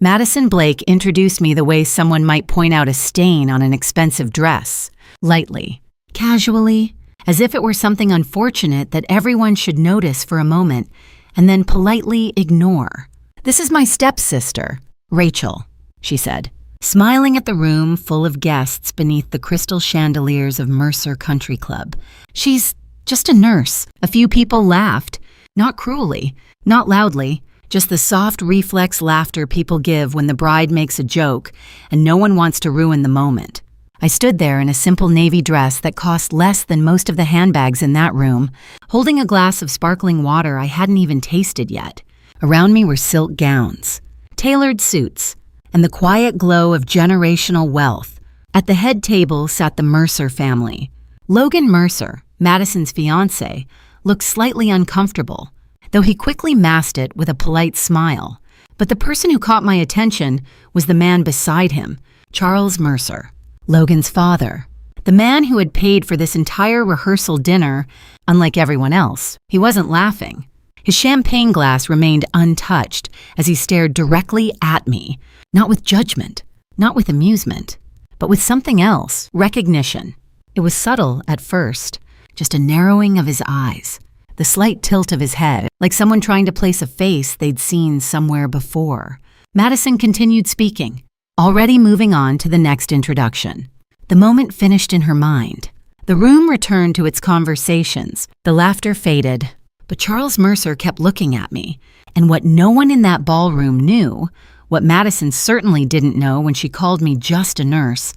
Madison Blake introduced me the way someone might point out a stain on an expensive dress, lightly, casually, as if it were something unfortunate that everyone should notice for a moment and then politely ignore. "This is my stepsister, Rachel," she said, smiling at the room full of guests beneath the crystal chandeliers of Mercer Country Club. "She's just a nurse." A few people laughed, not cruelly, not loudly, just the soft reflex laughter people give when the bride makes a joke and no one wants to ruin the moment. I stood there in a simple navy dress that cost less than most of the handbags in that room, holding a glass of sparkling water I hadn't even tasted yet. Around me were silk gowns, tailored suits, and the quiet glow of generational wealth. At the head table sat the Mercer family. Logan Mercer, Madison's fiancé, looked slightly uncomfortable, though he quickly masked it with a polite smile. But the person who caught my attention was the man beside him, Charles Mercer, Logan's father. The man who had paid for this entire rehearsal dinner. Unlike everyone else, he wasn't laughing. His champagne glass remained untouched as he stared directly at me, not with judgment, not with amusement, but with something else, recognition. It was subtle at first, just a narrowing of his eyes, the slight tilt of his head, like someone trying to place a face they'd seen somewhere before. Madison continued speaking, already moving on to the next introduction. The moment finished in her mind. The room returned to its conversations. The laughter faded, but Charles Mercer kept looking at me. And what no one in that ballroom knew, what Madison certainly didn't know when she called me just a nurse,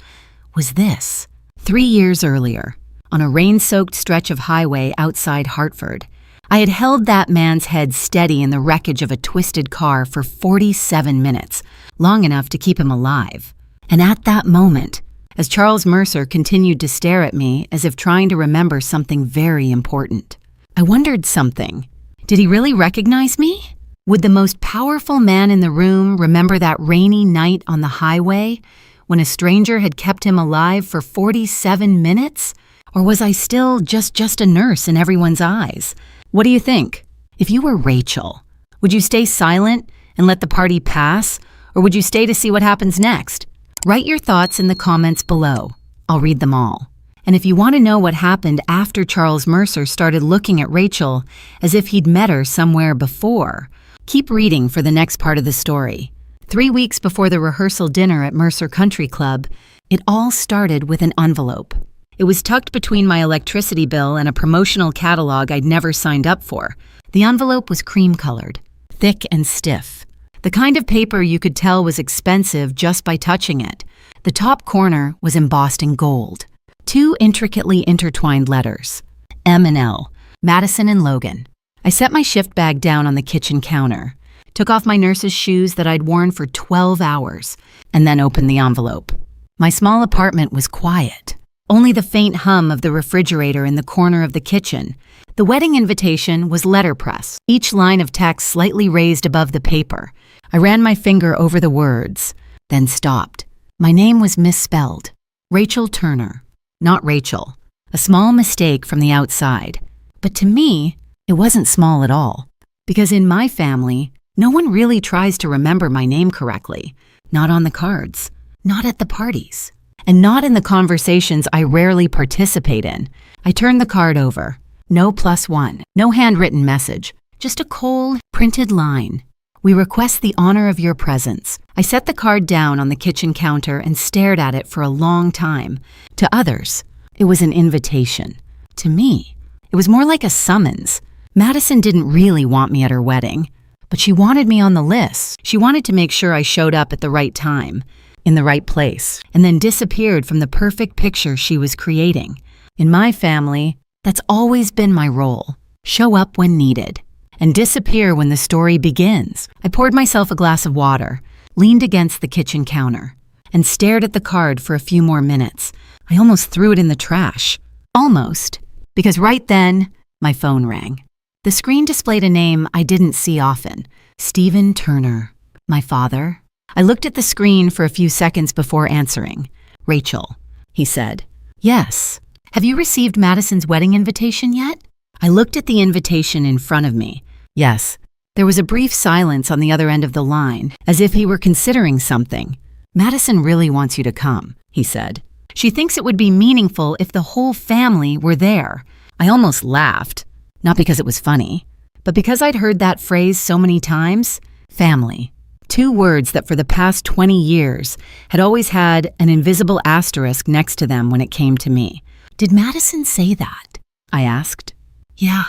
was this. 3 years earlier, on a rain-soaked stretch of highway outside Hartford, I had held that man's head steady in the wreckage of a twisted car for 47 minutes, long enough to keep him alive. And at that moment, as Charles Mercer continued to stare at me as if trying to remember something very important, I wondered something. Did he really recognize me? Would the most powerful man in the room remember that rainy night on the highway when a stranger had kept him alive for 47 minutes? Or was I still just a nurse in everyone's eyes? What do you think? If you were Rachel, would you stay silent and let the party pass, or would you stay to see what happens next? Write your thoughts in the comments below. I'll read them all. And if you want to know what happened after Charles Mercer started looking at Rachel as if he'd met her somewhere before, keep reading for the next part of the story. 3 weeks before the rehearsal dinner at Mercer Country Club, it all started with an envelope. It was tucked between my electricity bill and a promotional catalog I'd never signed up for. The envelope was cream-colored, thick and stiff. The kind of paper you could tell was expensive just by touching it. The top corner was embossed in gold. 2 intricately intertwined letters, M and L, Madison and Logan. I set my shift bag down on the kitchen counter, took off my nurse's shoes that I'd worn for 12 hours, and then opened the envelope. My small apartment was quiet. Only the faint hum of the refrigerator in the corner of the kitchen. The wedding invitation was letterpress, each line of text slightly raised above the paper. I ran my finger over the words, then stopped. My name was misspelled. Rachel Turner, not Rachel. A small mistake from the outside. But to me, it wasn't small at all. Because in my family, no one really tries to remember my name correctly. Not on the cards, not at the parties, and not in the conversations I rarely participate in. I turned the card over. No +1, no handwritten message, just a cold, printed line. We request the honor of your presence. I set the card down on the kitchen counter and stared at it for a long time. To others, it was an invitation. To me, it was more like a summons. Madison didn't really want me at her wedding, but she wanted me on the list. She wanted to make sure I showed up at the right time, in the right place, and then disappeared from the perfect picture she was creating. In my family, that's always been my role. Show up when needed, and disappear when the story begins. I poured myself a glass of water, leaned against the kitchen counter, and stared at the card for a few more minutes. I almost threw it in the trash. Almost, because right then, my phone rang. The screen displayed a name I didn't see often, Stephen Turner. My father? I looked at the screen for a few seconds before answering. Rachel, he said. Yes. Have you received Madison's wedding invitation yet? I looked at the invitation in front of me. Yes, There was a brief silence on the other end of the line, as if he were considering something. "Madison really wants you to come," he said. "She thinks it would be meaningful if the whole family were there." I almost laughed, not because it was funny, but because I'd heard that phrase so many times. Family. Two words that for the past 20 years had always had an invisible asterisk next to them when it came to me. "Did Madison say that?" I asked. "Yeah,"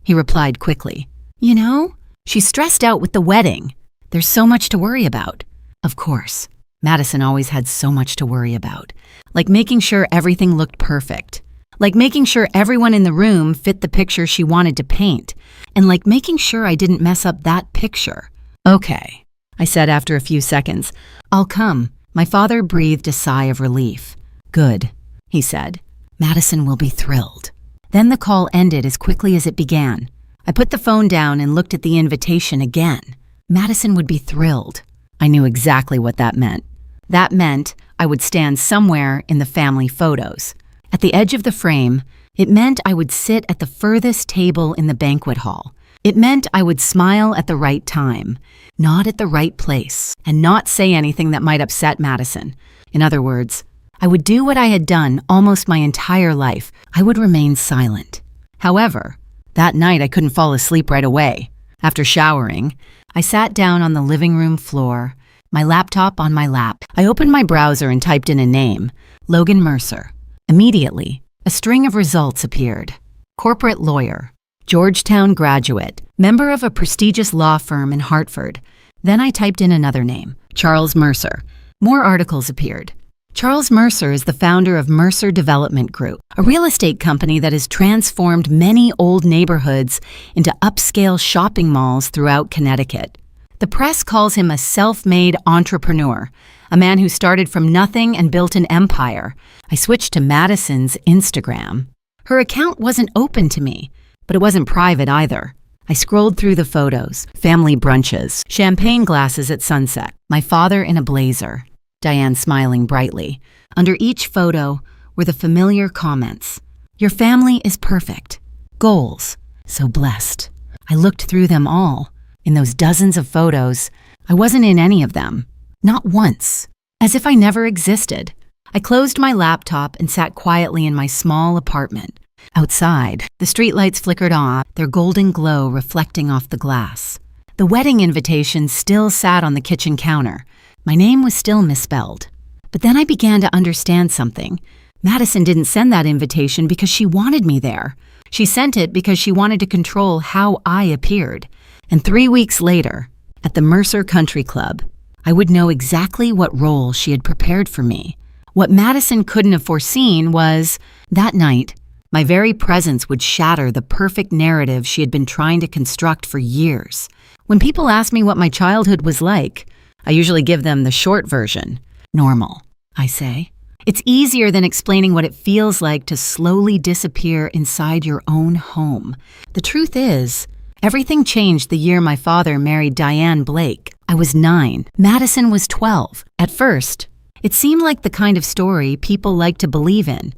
he replied quickly. "You know, she's stressed out with the wedding. There's so much to worry about." Of course, Madison always had so much to worry about, like making sure everything looked perfect, like making sure everyone in the room fit the picture she wanted to paint, and like making sure I didn't mess up that picture. "Okay," I said after a few seconds. "I'll come." My father breathed a sigh of relief. "Good," he said. "Madison will be thrilled." Then the call ended as quickly as it began. I put the phone down and looked at the invitation again. Madison would be thrilled. I knew exactly what that meant. That meant I would stand somewhere in the family photos. At the edge of the frame, it meant I would sit at the furthest table in the banquet hall. It meant I would smile at the right time, not at the right place, and not say anything that might upset Madison. In other words, I would do what I had done almost my entire life. I would remain silent. However, that night I couldn't fall asleep right away. After showering, I sat down on the living room floor, my laptop on my lap. I opened my browser and typed in a name, Logan Mercer. Immediately, a string of results appeared. Corporate lawyer, Georgetown graduate, member of a prestigious law firm in Hartford. Then I typed in another name, Charles Mercer. More articles appeared. Charles Mercer is the founder of Mercer Development Group, a real estate company that has transformed many old neighborhoods into upscale shopping malls throughout Connecticut. The press calls him a self-made entrepreneur, a man who started from nothing and built an empire. I switched to Madison's Instagram. Her account wasn't open to me, but it wasn't private either. I scrolled through the photos, family brunches, champagne glasses at sunset, my father in a blazer, Diane smiling brightly. Under each photo were the familiar comments. "Your family is perfect. Goals. So blessed." I looked through them all. In those dozens of photos, I wasn't in any of them. Not once. As if I never existed. I closed my laptop and sat quietly in my small apartment. Outside, the streetlights flickered on, their golden glow reflecting off the glass. The wedding invitation still sat on the kitchen counter. My name was still misspelled. But then I began to understand something. Madison didn't send that invitation because she wanted me there. She sent it because she wanted to control how I appeared. And 3 weeks later, at the Mercer Country Club, I would know exactly what role she had prepared for me. What Madison couldn't have foreseen was, that night, my very presence would shatter the perfect narrative she had been trying to construct for years. When people ask me what my childhood was like, I usually give them the short version. Normal, I say. It's easier than explaining what it feels like to slowly disappear inside your own home. The truth is, everything changed the year my father married Diane Blake. I was 9. Madison was 12. At first, it seemed like the kind of story people like to believe in.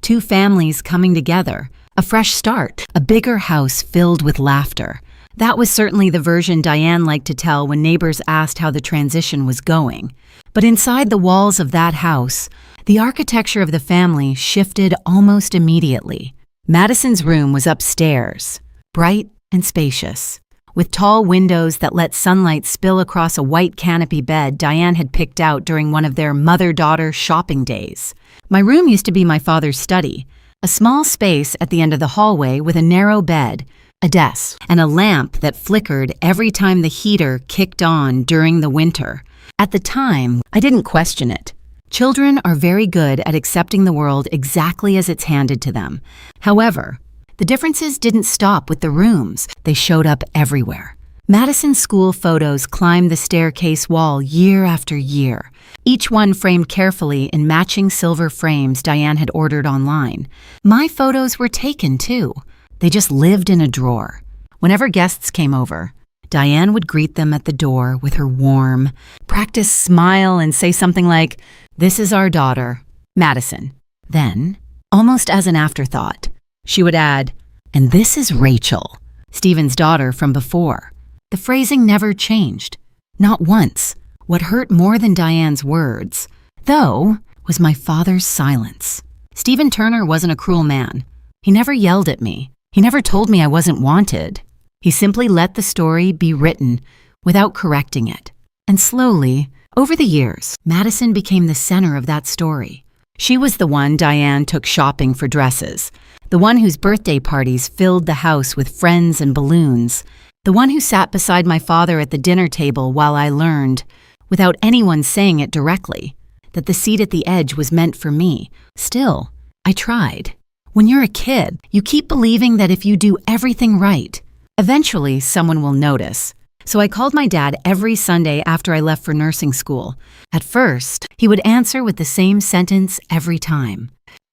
Two families coming together, a fresh start, a bigger house filled with laughter. That was certainly the version Diane liked to tell when neighbors asked how the transition was going. But inside the walls of that house, the architecture of the family shifted almost immediately. Madison's room was upstairs, bright and spacious, with tall windows that let sunlight spill across a white canopy bed Diane had picked out during one of their mother-daughter shopping days. My room used to be my father's study, a small space at the end of the hallway with a narrow bed, a desk, and a lamp that flickered every time the heater kicked on during the winter. At the time, I didn't question it. Children are very good at accepting the world exactly as it's handed to them. However, the differences didn't stop with the rooms. They showed up everywhere. Madison's school photos climbed the staircase wall year after year, each one framed carefully in matching silver frames Diane had ordered online. My photos were taken, too. They just lived in a drawer. Whenever guests came over, Diane would greet them at the door with her warm, practiced smile and say something like, "This is our daughter, Madison." Then, almost as an afterthought, she would add, "And this is Rachel, Stephen's daughter from before." The phrasing never changed. Not once. What hurt more than Diane's words, though, was my father's silence. Stephen Turner wasn't a cruel man. He never yelled at me. He never told me I wasn't wanted. He simply let the story be written without correcting it. And slowly, over the years, Madison became the center of that story. She was the one Diane took shopping for dresses, the one whose birthday parties filled the house with friends and balloons, the one who sat beside my father at the dinner table while I learned, without anyone saying it directly, that the seat at the edge was meant for me. Still, I tried. When you're a kid, you keep believing that if you do everything right, eventually someone will notice. So I called my dad every Sunday after I left for nursing school. At first, he would answer with the same sentence every time.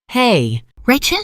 "Hey, Rachel?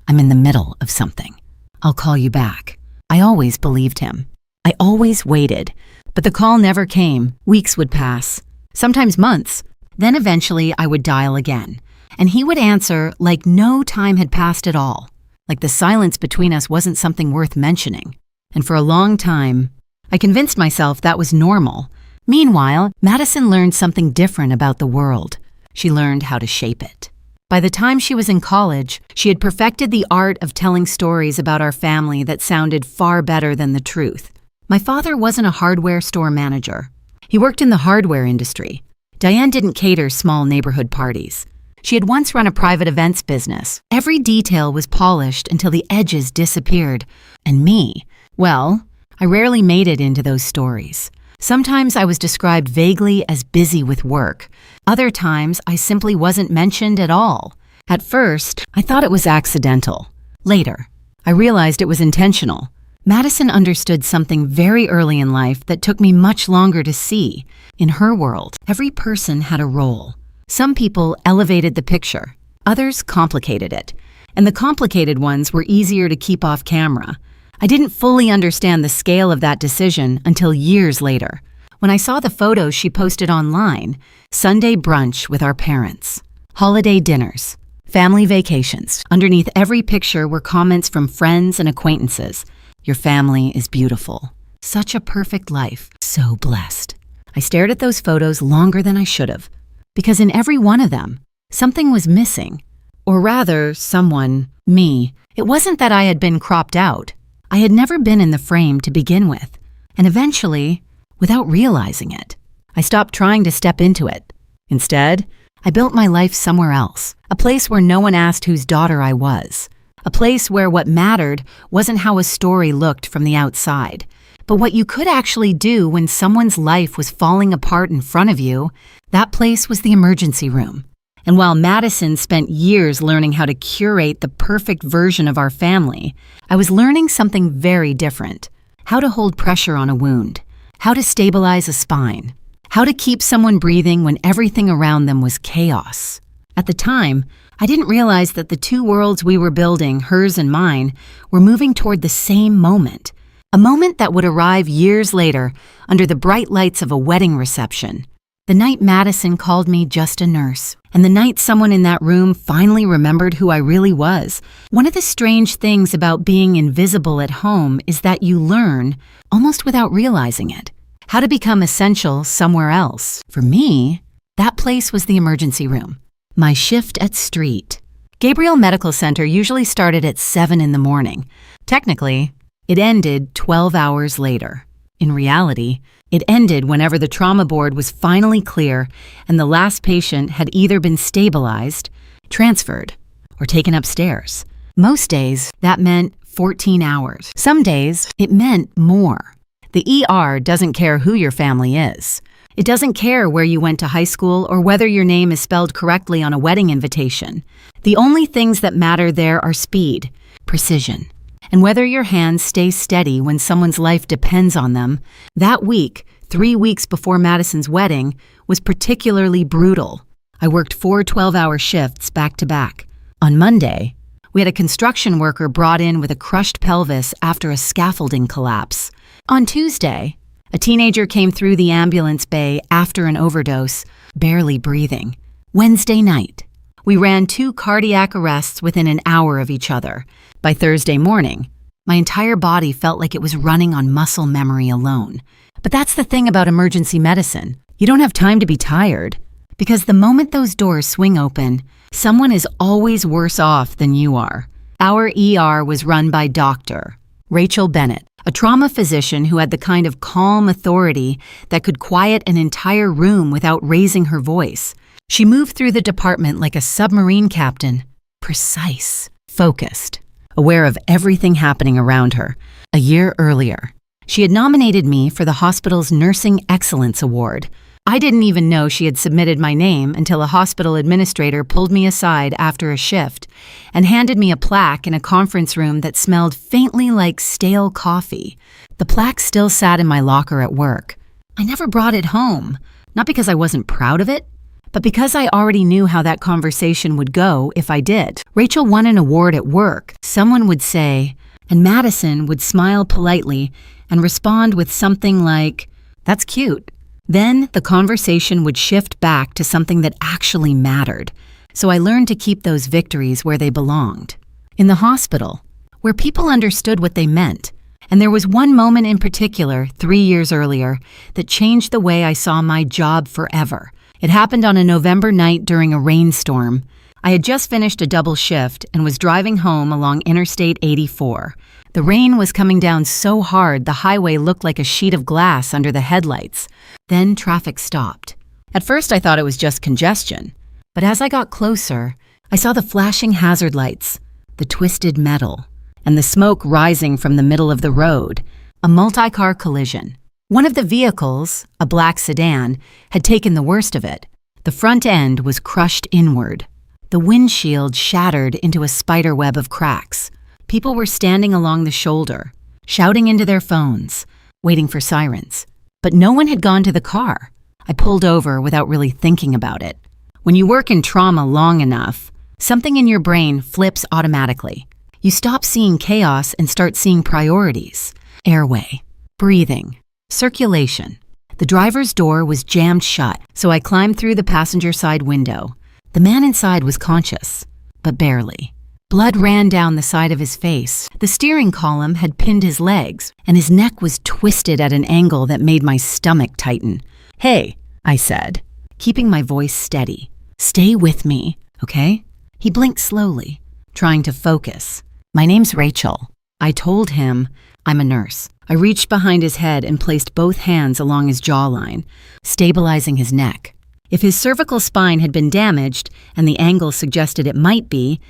I'm in the middle of something. I'll call you back." I always believed him. I always waited, but the call never came. Weeks would pass, sometimes months. Then eventually I would dial again, and he would answer like no time had passed at all, like the silence between us wasn't something worth mentioning. And for a long time, I convinced myself that was normal. Meanwhile, Madison learned something different about the world. She learned how to shape it. By the time she was in college, she had perfected the art of telling stories about our family that sounded far better than the truth. My father wasn't a hardware store manager. He worked in the hardware industry. Diane didn't cater small neighborhood parties. She had once run a private events business. Every detail was polished until the edges disappeared. And me, well, I rarely made it into those stories. Sometimes I was described vaguely as busy with work. Other times, I simply wasn't mentioned at all. At first, I thought it was accidental. Later, I realized it was intentional. Madison understood something very early in life that took me much longer to see. In her world, every person had a role. Some people elevated the picture. Others complicated it. And the complicated ones were easier to keep off camera. I didn't fully understand the scale of that decision until years later, when I saw the photos she posted online: Sunday brunch with our parents, holiday dinners, family vacations. Underneath every picture were comments from friends and acquaintances. "Your family is beautiful. Such a perfect life. So blessed." I stared at those photos longer than I should have, because in every one of them, something was missing. Or rather, someone, me. It wasn't that I had been cropped out. I had never been in the frame to begin with, and eventually, without realizing it, I stopped trying to step into it. Instead, I built my life somewhere else, a place where no one asked whose daughter I was, a place where what mattered wasn't how a story looked from the outside, but what you could actually do when someone's life was falling apart in front of you. That place was the emergency room. And while Madison spent years learning how to curate the perfect version of our family, I was learning something very different: how to hold pressure on a wound, how to stabilize a spine, how to keep someone breathing when everything around them was chaos. At the time, I didn't realize that the two worlds we were building, hers and mine, were moving toward the same moment, a moment that would arrive years later under the bright lights of a wedding reception. The night Madison called me just a nurse, and the night someone in that room finally remembered who I really was. One of the strange things about being invisible at home is that you learn, almost without realizing it, how to become essential somewhere else. For me, that place was the emergency room. My shift at Street. Gabriel Medical Center usually started at 7 in the morning. Technically, it ended 12 hours later. In reality, it ended whenever the trauma board was finally clear and the last patient had either been stabilized, transferred, or taken upstairs. Most days, that meant 14 hours. Some days, it meant more. The ER doesn't care who your family is. It doesn't care where you went to high school or whether your name is spelled correctly on a wedding invitation. The only things that matter there are speed, precision, and whether your hands stay steady when someone's life depends on them. That week, 3 weeks before Madison's wedding, was particularly brutal. I worked 4 12-hour shifts back to back. On Monday, we had a construction worker brought in with a crushed pelvis after a scaffolding collapse. On Tuesday, a teenager came through the ambulance bay after an overdose, barely breathing. Wednesday night, we ran 2 cardiac arrests within an hour of each other. By Thursday morning, My entire body felt like it was running on muscle memory alone. But that's the thing about emergency medicine. You don't have time to be tired, because the moment those doors swing open, someone is always worse off than you are. Our ER was run by Dr. Rachel Bennett, a trauma physician who had the kind of calm authority that could quiet an entire room without raising her voice. She moved through the department like a submarine captain, precise, focused, aware of everything happening around her. A year earlier, she had nominated me for the hospital's Nursing Excellence Award. I didn't even know she had submitted my name until a hospital administrator pulled me aside after a shift and handed me a plaque in a conference room that smelled faintly like stale coffee. The plaque still sat in my locker at work. I never brought it home, not because I wasn't proud of it, but because I already knew how that conversation would go if I did. Rachel won an award at work, someone would say, and Madison would smile politely and respond with something like, "That's cute." Then the conversation would shift back to something that actually mattered, so I learned to keep those victories where they belonged. In the hospital, where people understood what they meant, and there was one moment in particular, 3 years earlier, that changed the way I saw my job forever. It happened on a November night during a rainstorm. I had just finished a double shift and was driving home along Interstate 84. The rain was coming down so hard the highway looked like a sheet of glass under the headlights. Then traffic stopped. At first I thought it was just congestion, but as I got closer, I saw the flashing hazard lights, the twisted metal, and the smoke rising from the middle of the road. A multi-car collision. One of the vehicles, a black sedan, had taken the worst of it. The front end was crushed inward. The windshield shattered into a spider web of cracks. People were standing along the shoulder, shouting into their phones, waiting for sirens. But no one had gone to the car. I pulled over without really thinking about it. When you work in trauma long enough, something in your brain flips automatically. You stop seeing chaos and start seeing priorities. Airway, breathing, circulation. The driver's door was jammed shut, so I climbed through the passenger side window. The man inside was conscious, but barely. Blood ran down the side of his face. The steering column had pinned his legs, and his neck was twisted at an angle that made my stomach tighten. "Hey," I said, keeping my voice steady. "Stay with me, okay?" He blinked slowly, trying to focus. "My name's Rachel." I told him, "I'm a nurse." I reached behind his head and placed both hands along his jawline, stabilizing his neck. If his cervical spine had been damaged, and the angle suggested it might be,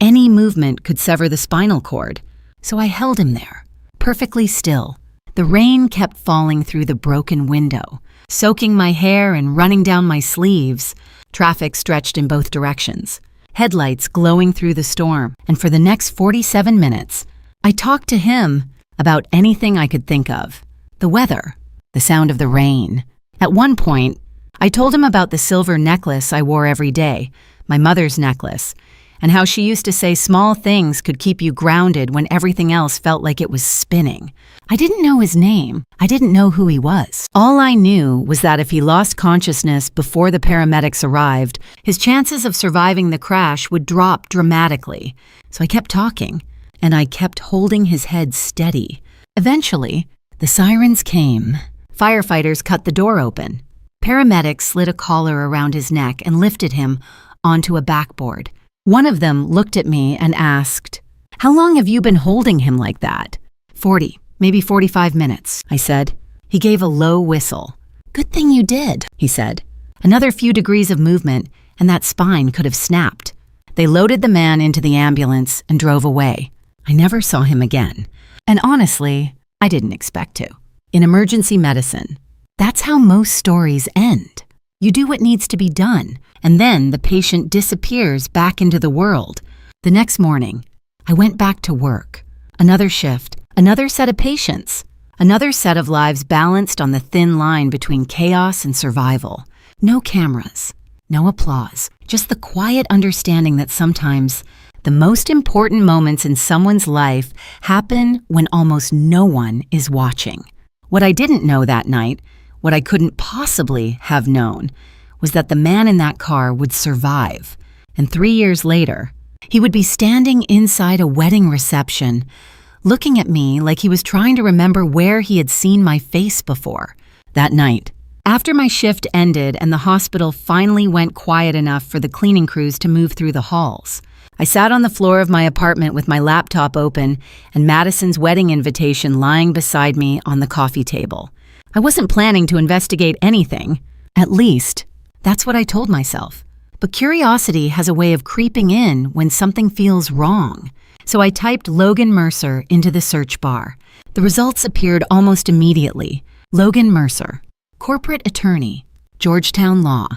any movement could sever the spinal cord. So I held him there, perfectly still. The rain kept falling through the broken window, soaking my hair and running down my sleeves. Traffic stretched in both directions, headlights glowing through the storm. And for the next 47 minutes, I talked to him about anything I could think of. The weather, the sound of the rain. At one point, I told him about the silver necklace I wore every day, my mother's necklace, and how she used to say small things could keep you grounded when everything else felt like it was spinning. I didn't know his name. I didn't know who he was. All I knew was that if he lost consciousness before the paramedics arrived, his chances of surviving the crash would drop dramatically. So I kept talking, and I kept holding his head steady. Eventually, the sirens came. Firefighters cut the door open. Paramedics slid a collar around his neck and lifted him onto a backboard. One of them looked at me and asked, "How long have you been holding him like that?" 40, maybe 45 minutes, I said. He gave a low whistle. "Good thing you did," he said. Another few degrees of movement, and that spine could have snapped. They loaded the man into the ambulance and drove away. I never saw him again. And honestly, I didn't expect to. In emergency medicine, that's how most stories end. You do what needs to be done, and then the patient disappears back into the world. The next morning, I went back to work. Another shift, another set of patients, another set of lives balanced on the thin line between chaos and survival. No cameras, no applause, just the quiet understanding that sometimes the most important moments in someone's life happen when almost no one is watching. What I didn't know that night, what I couldn't possibly have known, was that the man in that car would survive. And 3 years later, he would be standing inside a wedding reception, looking at me like he was trying to remember where he had seen my face before. That night, after my shift ended and the hospital finally went quiet enough for the cleaning crews to move through the halls, I sat on the floor of my apartment with my laptop open and Madison's wedding invitation lying beside me on the coffee table. I wasn't planning to investigate anything. At least, that's what I told myself. But curiosity has a way of creeping in when something feels wrong. So I typed Logan Mercer into the search bar. The results appeared almost immediately. Logan Mercer, corporate attorney, Georgetown Law,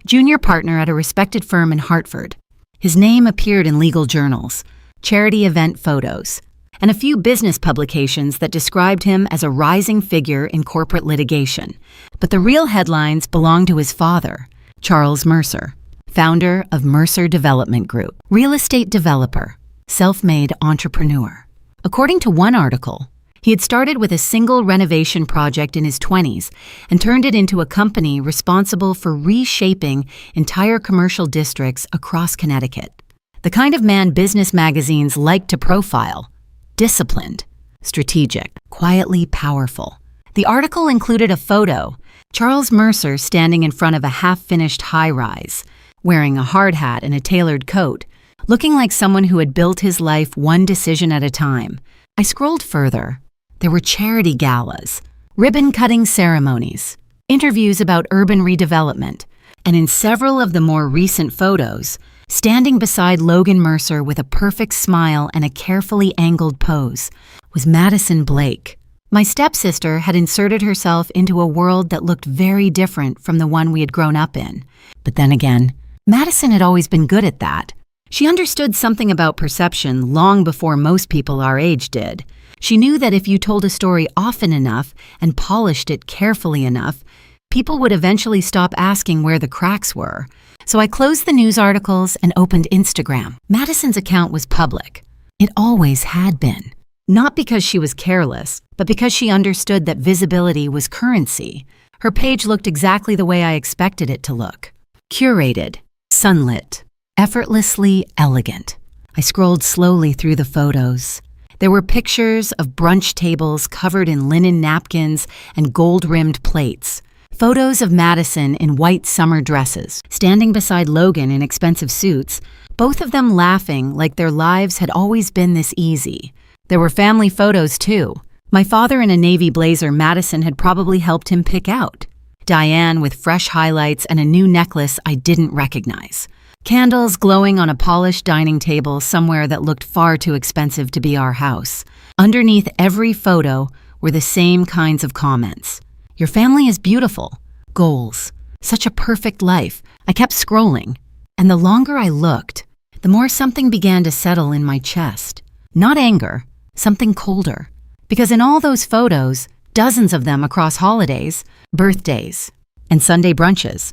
junior partner at a respected firm in Hartford. His name appeared in legal journals, charity event photos, and a few business publications that described him as a rising figure in corporate litigation. But the real headlines belonged to his father, Charles Mercer, founder of Mercer Development Group, real estate developer, self-made entrepreneur. According to one article, he had started with a single renovation project in his 20s and turned it into a company responsible for reshaping entire commercial districts across Connecticut. The kind of man business magazines like to profile: disciplined, strategic, quietly powerful. The article included a photo, Charles Mercer standing in front of a half-finished high-rise, wearing a hard hat and a tailored coat, looking like someone who had built his life one decision at a time. I scrolled further. There were charity galas, ribbon-cutting ceremonies, interviews about urban redevelopment, and in several of the more recent photos, standing beside Logan Mercer with a perfect smile and a carefully angled pose, was Madison Blake. My stepsister had inserted herself into a world that looked very different from the one we had grown up in. But then again, Madison had always been good at that. She understood something about perception long before most people our age did. She knew that if you told a story often enough and polished it carefully enough, people would eventually stop asking where the cracks were. So I closed the news articles and opened Instagram. Madison's account was public. It always had been. Not because she was careless, but because she understood that visibility was currency. Her page looked exactly the way I expected it to look. Curated, sunlit, effortlessly elegant. I scrolled slowly through the photos. There were pictures of brunch tables covered in linen napkins and gold-rimmed plates. Photos of Madison in white summer dresses, standing beside Logan in expensive suits, both of them laughing like their lives had always been this easy. There were family photos, too. My father in a navy blazer Madison had probably helped him pick out. Diane with fresh highlights and a new necklace I didn't recognize. Candles glowing on a polished dining table somewhere that looked far too expensive to be our house. Underneath every photo were the same kinds of comments. Your family is beautiful. Goals. Such a perfect life. I kept scrolling. And the longer I looked, the more something began to settle in my chest. Not anger, something colder. Because in all those photos, dozens of them across holidays, birthdays, and Sunday brunches,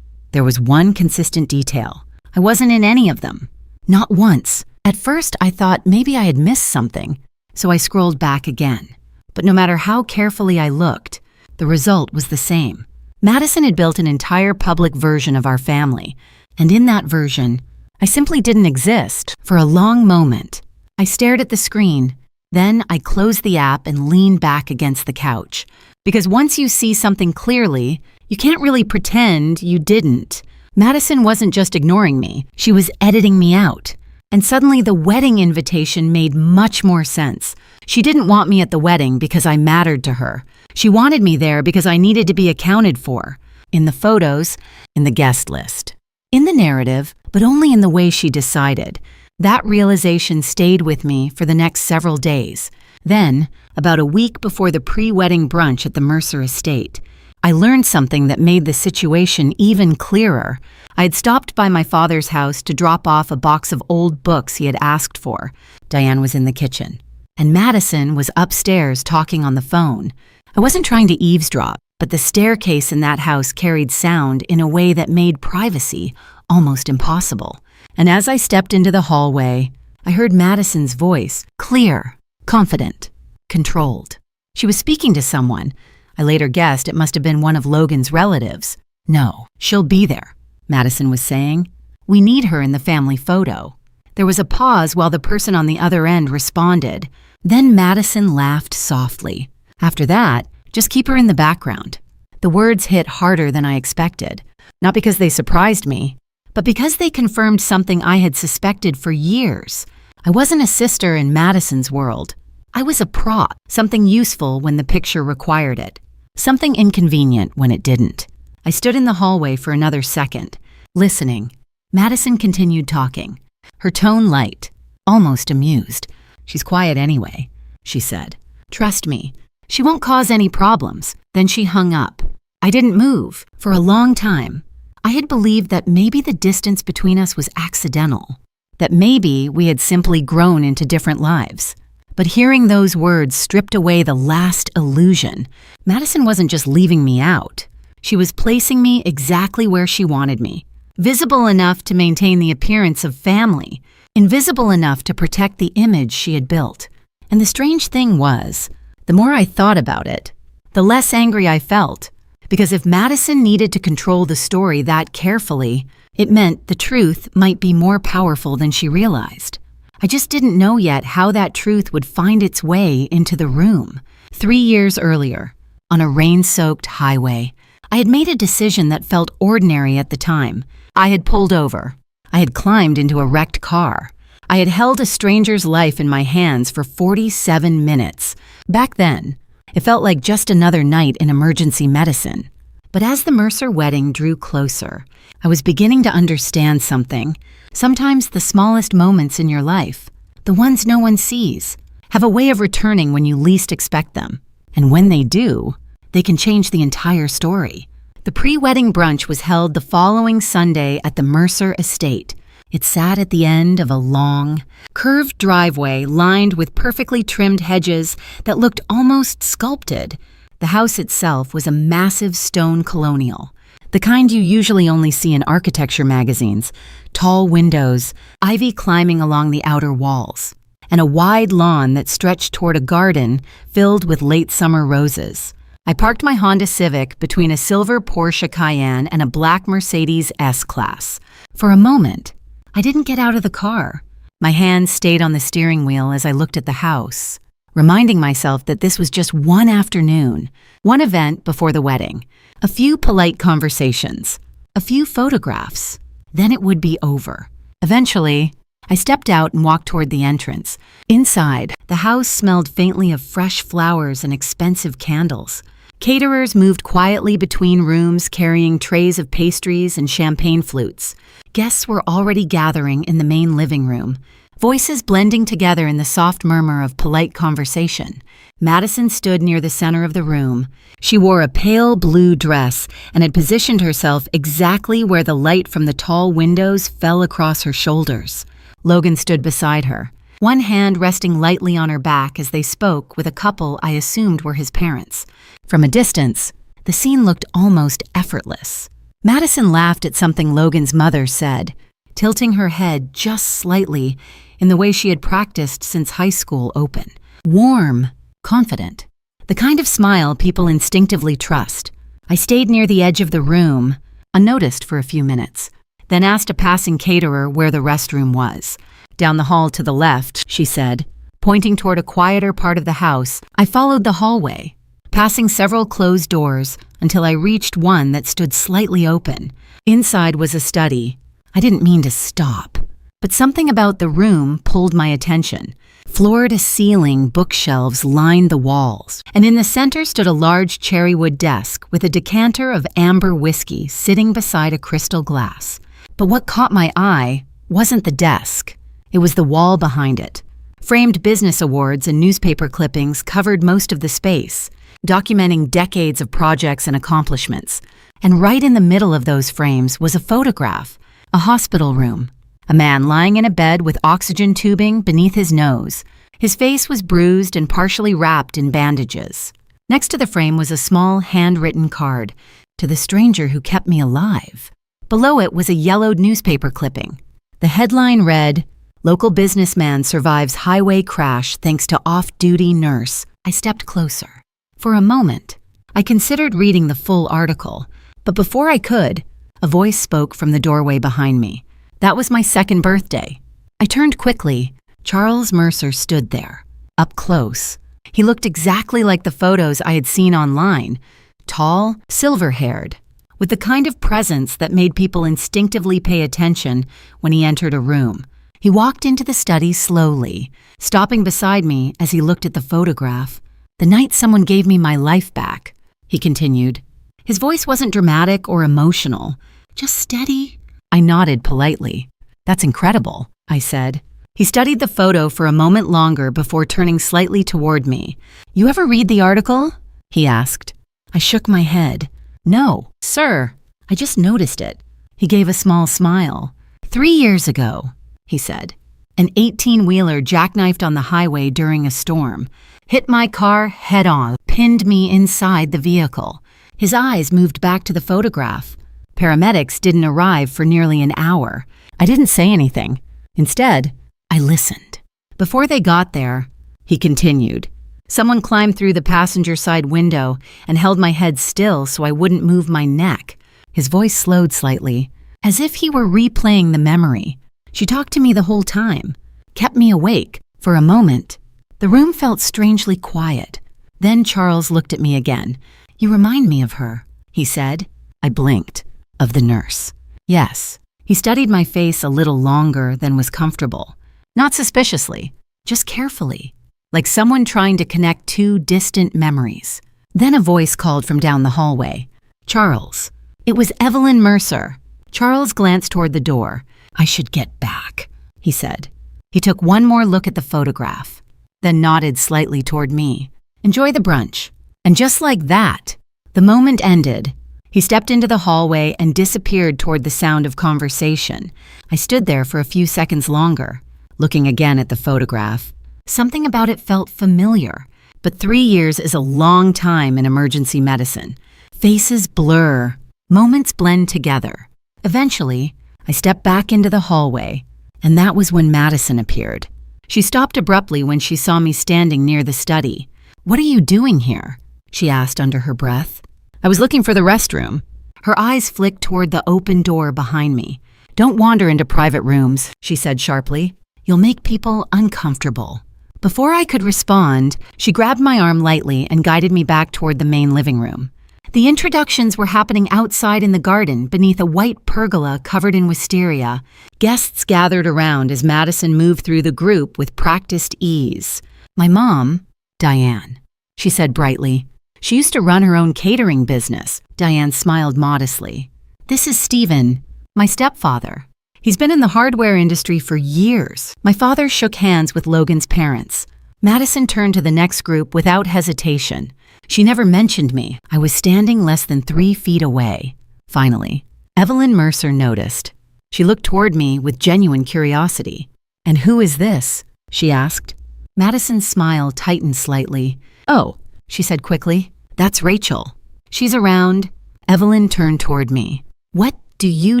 there was one consistent detail. I wasn't in any of them. Not once. At first, I thought maybe I had missed something, so I scrolled back again. But no matter how carefully I looked, the result was the same. Madison had built an entire public version of our family, and in that version, I simply didn't exist. For a long moment, I stared at the screen. Then I closed the app and leaned back against the couch. Because once you see something clearly, you can't really pretend you didn't. Madison wasn't just ignoring me, she was editing me out. And suddenly the wedding invitation made much more sense. She didn't want me at the wedding because I mattered to her. She wanted me there because I needed to be accounted for. In the photos, in the guest list. In the narrative, but only in the way she decided. That realization stayed with me for the next several days. Then, about a week before the pre-wedding brunch at the Mercer estate, I learned something that made the situation even clearer. I had stopped by my father's house to drop off a box of old books he had asked for. Diane was in the kitchen, and Madison was upstairs talking on the phone. I wasn't trying to eavesdrop, but the staircase in that house carried sound in a way that made privacy almost impossible. And as I stepped into the hallway, I heard Madison's voice, clear, confident, controlled. She was speaking to someone. I later guessed it must have been one of Logan's relatives. No, she'll be there, Madison was saying. We need her in the family photo. There was a pause while the person on the other end responded. Then Madison laughed softly. After that, just keep her in the background. The words hit harder than I expected, not because they surprised me, but because they confirmed something I had suspected for years. I wasn't a sister in Madison's world. I was a prop, something useful when the picture required it, something inconvenient when it didn't. I stood in the hallway for another second, listening. Madison continued talking, her tone light, almost amused. "She's quiet anyway," she said. "Trust me, she won't cause any problems." Then she hung up. I didn't move for a long time. I had believed that maybe the distance between us was accidental, that maybe we had simply grown into different lives. But hearing those words stripped away the last illusion. Madison wasn't just leaving me out. She was placing me exactly where she wanted me, visible enough to maintain the appearance of family, invisible enough to protect the image she had built. And the strange thing was, the more I thought about it, the less angry I felt. Because if Madison needed to control the story that carefully, it meant the truth might be more powerful than she realized. I just didn't know yet how that truth would find its way into the room. 3 years earlier, on a rain-soaked highway, I had made a decision that felt ordinary at the time. I had pulled over. I had climbed into a wrecked car. I had held a stranger's life in my hands for 47 minutes. Back then, it felt like just another night in emergency medicine. But as the Mercer wedding drew closer, I was beginning to understand something. Sometimes the smallest moments in your life, the ones no one sees, have a way of returning when you least expect them. And when they do, they can change the entire story. The pre-wedding brunch was held the following Sunday at the Mercer estate. It sat at the end of a long, curved driveway lined with perfectly trimmed hedges that looked almost sculpted. The house itself was a massive stone colonial, the kind you usually only see in architecture magazines, tall windows, ivy climbing along the outer walls, and a wide lawn that stretched toward a garden filled with late summer roses. I parked my Honda Civic between a silver Porsche Cayenne and a black Mercedes S-Class. For a moment, I didn't get out of the car. My hands stayed on the steering wheel as I looked at the house, reminding myself that this was just one afternoon, one event before the wedding, a few polite conversations, a few photographs. Then it would be over. Eventually, I stepped out and walked toward the entrance. Inside, the house smelled faintly of fresh flowers and expensive candles. Caterers moved quietly between rooms carrying trays of pastries and champagne flutes. Guests were already gathering in the main living room, voices blending together in the soft murmur of polite conversation. Madison stood near the center of the room. She wore a pale blue dress and had positioned herself exactly where the light from the tall windows fell across her shoulders. Logan stood beside her, one hand resting lightly on her back as they spoke with a couple I assumed were his parents. From a distance, the scene looked almost effortless. Madison laughed at something Logan's mother said, tilting her head just slightly in the way she had practiced since high school open. Warm, confident, the kind of smile people instinctively trust. I stayed near the edge of the room, unnoticed for a few minutes, then asked a passing caterer where the restroom was. "Down the hall to the left," she said, pointing toward a quieter part of the house. I followed the hallway, passing several closed doors until I reached one that stood slightly open. Inside was a study. I didn't mean to stop, but something about the room pulled my attention. Floor-to-ceiling bookshelves lined the walls, and in the center stood a large cherrywood desk with a decanter of amber whiskey sitting beside a crystal glass. But what caught my eye wasn't the desk. It was the wall behind it. Framed business awards and newspaper clippings covered most of the space, documenting decades of projects and accomplishments. And right in the middle of those frames was a photograph, a hospital room. A man lying in a bed with oxygen tubing beneath his nose. His face was bruised and partially wrapped in bandages. Next to the frame was a small handwritten card, "To the stranger who kept me alive." Below it was a yellowed newspaper clipping. The headline read, "Local businessman survives highway crash thanks to off-duty nurse." I stepped closer. For a moment, I considered reading the full article, but before I could, a voice spoke from the doorway behind me. That was my second birthday. I turned quickly. Charles Mercer stood there, up close. He looked exactly like the photos I had seen online, tall, silver-haired, with the kind of presence that made people instinctively pay attention when he entered a room. He walked into the study slowly, stopping beside me as he looked at the photograph. "The night someone gave me my life back," he continued. His voice wasn't dramatic or emotional, just steady. I nodded politely. "That's incredible," I said. He studied the photo for a moment longer before turning slightly toward me. "You ever read the article?" he asked. I shook my head. "No, sir. I just noticed it." He gave a small smile. 3 years ago, he said, an 18-wheeler jackknifed on the highway during a storm, hit my car head-on, pinned me inside the vehicle. His eyes moved back to the photograph. Paramedics didn't arrive for nearly an hour. I didn't say anything. Instead, I listened. Before they got there, he continued, someone climbed through the passenger side window and held my head still so I wouldn't move my neck. His voice slowed slightly, as if he were replaying the memory. She talked to me the whole time, kept me awake for a moment. The room felt strangely quiet. Then Charles looked at me again. "You remind me of her," he said. I blinked. "Of the nurse." "Yes." He studied my face a little longer than was comfortable. Not suspiciously, just carefully, like someone trying to connect two distant memories. Then a voice called from down the hallway. "Charles." It was Evelyn Mercer. Charles glanced toward the door. "I should get back," he said. He took one more look at the photograph, then nodded slightly toward me. "Enjoy the brunch." And just like that, the moment ended. He stepped into the hallway and disappeared toward the sound of conversation. I stood there for a few seconds longer, looking again at the photograph. Something about it felt familiar, but 3 years is a long time in emergency medicine. Faces blur, moments blend together. Eventually, I stepped back into the hallway, and that was when Madison appeared. She stopped abruptly when she saw me standing near the study. "What are you doing here?" she asked under her breath. "I was looking for the restroom." Her eyes flicked toward the open door behind me. "Don't wander into private rooms," she said sharply. "You'll make people uncomfortable." Before I could respond, she grabbed my arm lightly and guided me back toward the main living room. The introductions were happening outside in the garden beneath a white pergola covered in wisteria. Guests gathered around as Madison moved through the group with practiced ease. "My mom, Diane," she said brightly. "She used to run her own catering business." Diane smiled modestly. "This is Stephen, my stepfather. He's been in the hardware industry for years." My father shook hands with Logan's parents. Madison turned to the next group without hesitation. She never mentioned me. I was standing less than 3 feet away. Finally, Evelyn Mercer noticed. She looked toward me with genuine curiosity. "And who is this?" she asked. Madison's smile tightened slightly. "Oh," she said quickly, "that's Rachel. She's around." Evelyn turned toward me. "What do you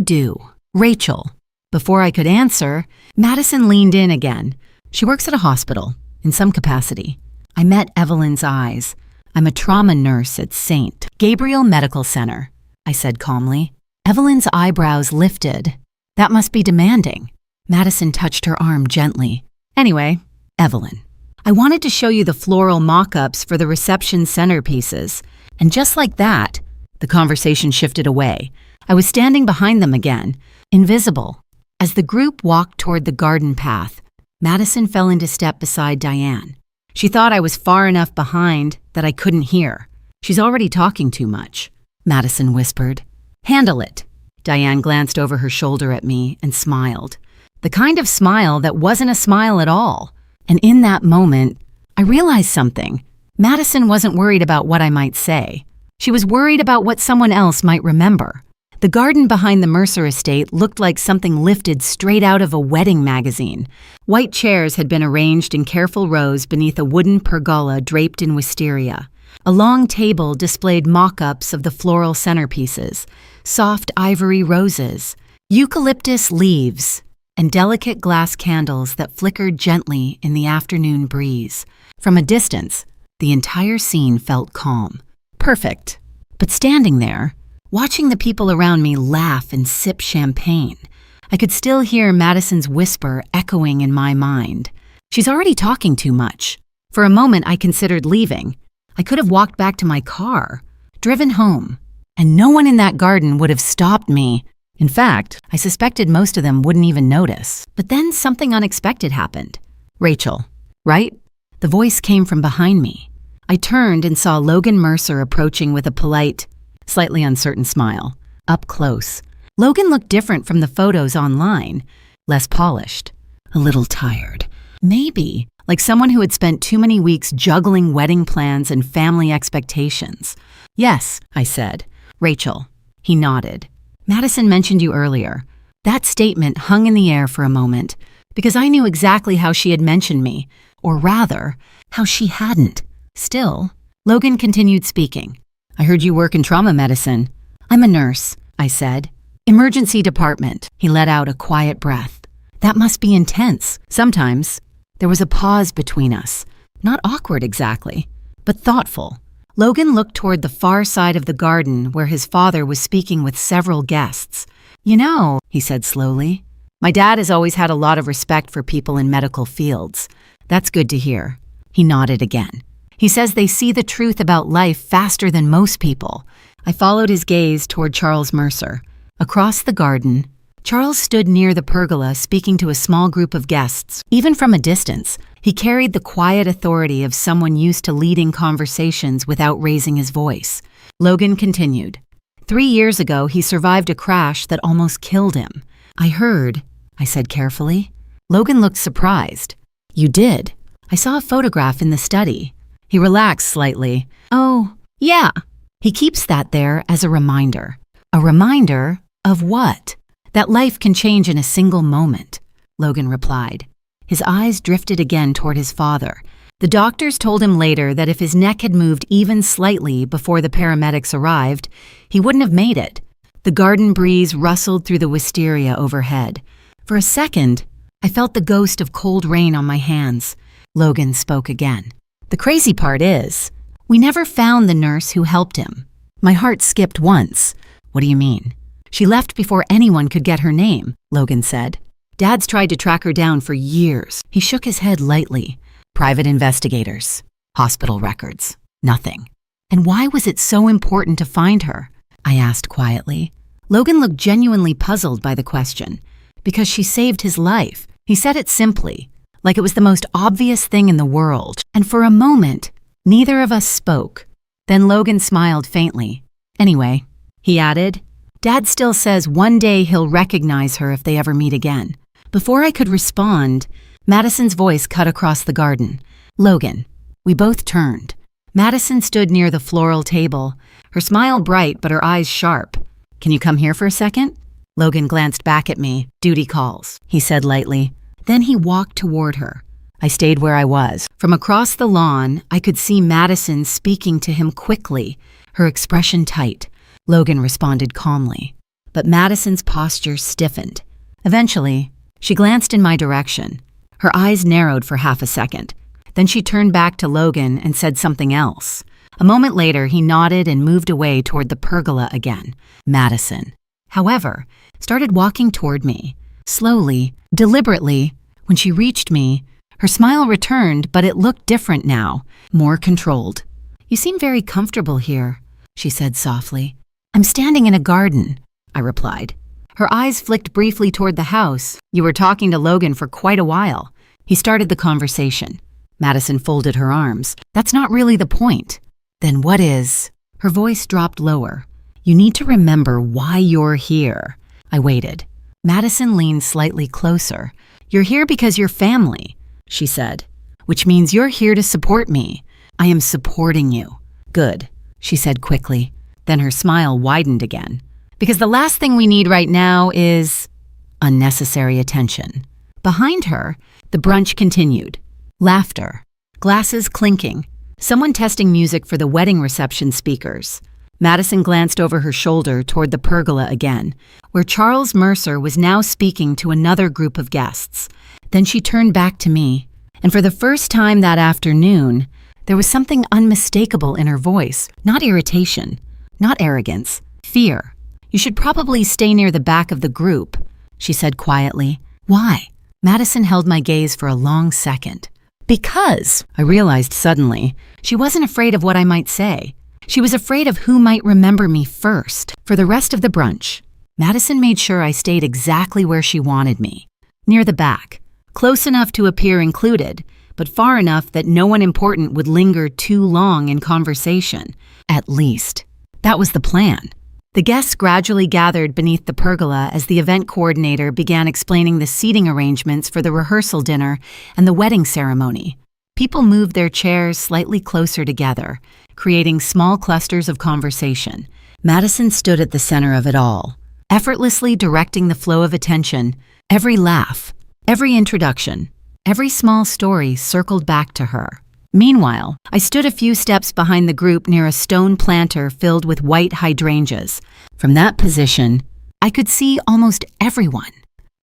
do?" "Rachel." Before I could answer, Madison leaned in again. "She works at a hospital, in some capacity." I met Evelyn's eyes. "I'm a trauma nurse at St. Gabriel Medical Center," I said calmly. Evelyn's eyebrows lifted. "That must be demanding." Madison touched her arm gently. "Anyway, Evelyn, I wanted to show you the floral mock-ups for the reception centerpieces." And just like that, the conversation shifted away. I was standing behind them again, invisible. As the group walked toward the garden path, Madison fell into step beside Diane. She thought I was far enough behind that I couldn't hear. "She's already talking too much," Madison whispered. "Handle it." Diane glanced over her shoulder at me and smiled. The kind of smile that wasn't a smile at all. And in that moment, I realized something. Madison wasn't worried about what I might say. She was worried about what someone else might remember. The garden behind the Mercer estate looked like something lifted straight out of a wedding magazine. White chairs had been arranged in careful rows beneath a wooden pergola draped in wisteria. A long table displayed mock-ups of the floral centerpieces, soft ivory roses, eucalyptus leaves, and delicate glass candles that flickered gently in the afternoon breeze. From a distance, the entire scene felt calm. Perfect. But standing there, watching the people around me laugh and sip champagne, I could still hear Madison's whisper echoing in my mind. "She's already talking too much." For a moment, I considered leaving. I could have walked back to my car, driven home, and no one in that garden would have stopped me. In fact, I suspected most of them wouldn't even notice. But then something unexpected happened. Rachel, right? The voice came from behind me. I turned and saw Logan Mercer approaching with a polite, slightly uncertain smile, up close. Logan looked different from the photos online, less polished, a little tired. Maybe like someone who had spent too many weeks juggling wedding plans and family expectations. Yes, I said. Rachel. He nodded. Madison mentioned you earlier. That statement hung in the air for a moment because I knew exactly how she had mentioned me, or rather, how she hadn't. Still, Logan continued speaking. I heard you work in trauma medicine. I'm a nurse, I said. Emergency department. He let out a quiet breath. That must be intense. Sometimes. There was a pause between us. Not awkward exactly, but thoughtful. Logan looked toward the far side of the garden where his father was speaking with several guests. You know, he said slowly, my dad has always had a lot of respect for people in medical fields. That's good to hear. He nodded again. He says they see the truth about life faster than most people. I followed his gaze toward Charles Mercer. Across the garden, Charles stood near the pergola speaking to a small group of guests. Even from a distance, he carried the quiet authority of someone used to leading conversations without raising his voice. Logan continued. 3 years ago, he survived a crash that almost killed him. I heard, I said carefully. Logan looked surprised. You did? I saw a photograph in the study. He relaxed slightly. Oh, yeah. He keeps that there as a reminder. A reminder of what? That life can change in a single moment, Logan replied. His eyes drifted again toward his father. The doctors told him later that if his neck had moved even slightly before the paramedics arrived, he wouldn't have made it. The garden breeze rustled through the wisteria overhead. For a second, I felt the ghost of cold rain on my hands. Logan spoke again. The crazy part is, we never found the nurse who helped him. My heart skipped once. What do you mean? She left before anyone could get her name, Logan said. Dad's tried to track her down for years. He shook his head lightly. Private investigators, hospital records, nothing. And why was it so important to find her? I asked quietly. Logan looked genuinely puzzled by the question. Because she saved his life. He said it simply, like it was the most obvious thing in the world. And for a moment, neither of us spoke. Then Logan smiled faintly. Anyway, he added, Dad still says one day he'll recognize her if they ever meet again. Before I could respond, Madison's voice cut across the garden. Logan. We both turned. Madison stood near the floral table, her smile bright but her eyes sharp. Can you come here for a second? Logan glanced back at me. Duty calls, he said lightly. Then he walked toward her. I stayed where I was. From across the lawn, I could see Madison speaking to him quickly, her expression tight. Logan responded calmly, but Madison's posture stiffened. Eventually, she glanced in my direction. Her eyes narrowed for half a second. Then she turned back to Logan and said something else. A moment later, he nodded and moved away toward the pergola again. Madison, however, started walking toward me. Slowly, deliberately, when she reached me, her smile returned, but it looked different now, more controlled. You seem very comfortable here, she said softly. I'm standing in a garden, I replied. Her eyes flicked briefly toward the house. You were talking to Logan for quite a while. He started the conversation. Madison folded her arms. That's not really the point. Then what is? Her voice dropped lower. You need to remember why you're here. I waited. Madison leaned slightly closer. You're here because you're family, she said, which means you're here to support me. I am supporting you. Good, she said quickly. Then her smile widened again. Because the last thing we need right now is unnecessary attention. Behind her, the brunch continued. Laughter, glasses clinking, someone testing music for the wedding reception speakers. Madison glanced over her shoulder toward the pergola again, where Charles Mercer was now speaking to another group of guests. Then she turned back to me, and for the first time that afternoon, there was something unmistakable in her voice, not irritation. Not arrogance, fear. You should probably stay near the back of the group, she said quietly. Why? Madison held my gaze for a long second. Because, I realized suddenly, she wasn't afraid of what I might say. She was afraid of who might remember me first. For the rest of the brunch, Madison made sure I stayed exactly where she wanted me, near the back, close enough to appear included, but far enough that no one important would linger too long in conversation. At least, that was the plan. The guests gradually gathered beneath the pergola as the event coordinator began explaining the seating arrangements for the rehearsal dinner and the wedding ceremony. People moved their chairs slightly closer together, creating small clusters of conversation. Madison stood at the center of it all, effortlessly directing the flow of attention. Every laugh, every introduction, every small story circled back to her. Meanwhile, I stood a few steps behind the group near a stone planter filled with white hydrangeas. From that position, I could see almost everyone.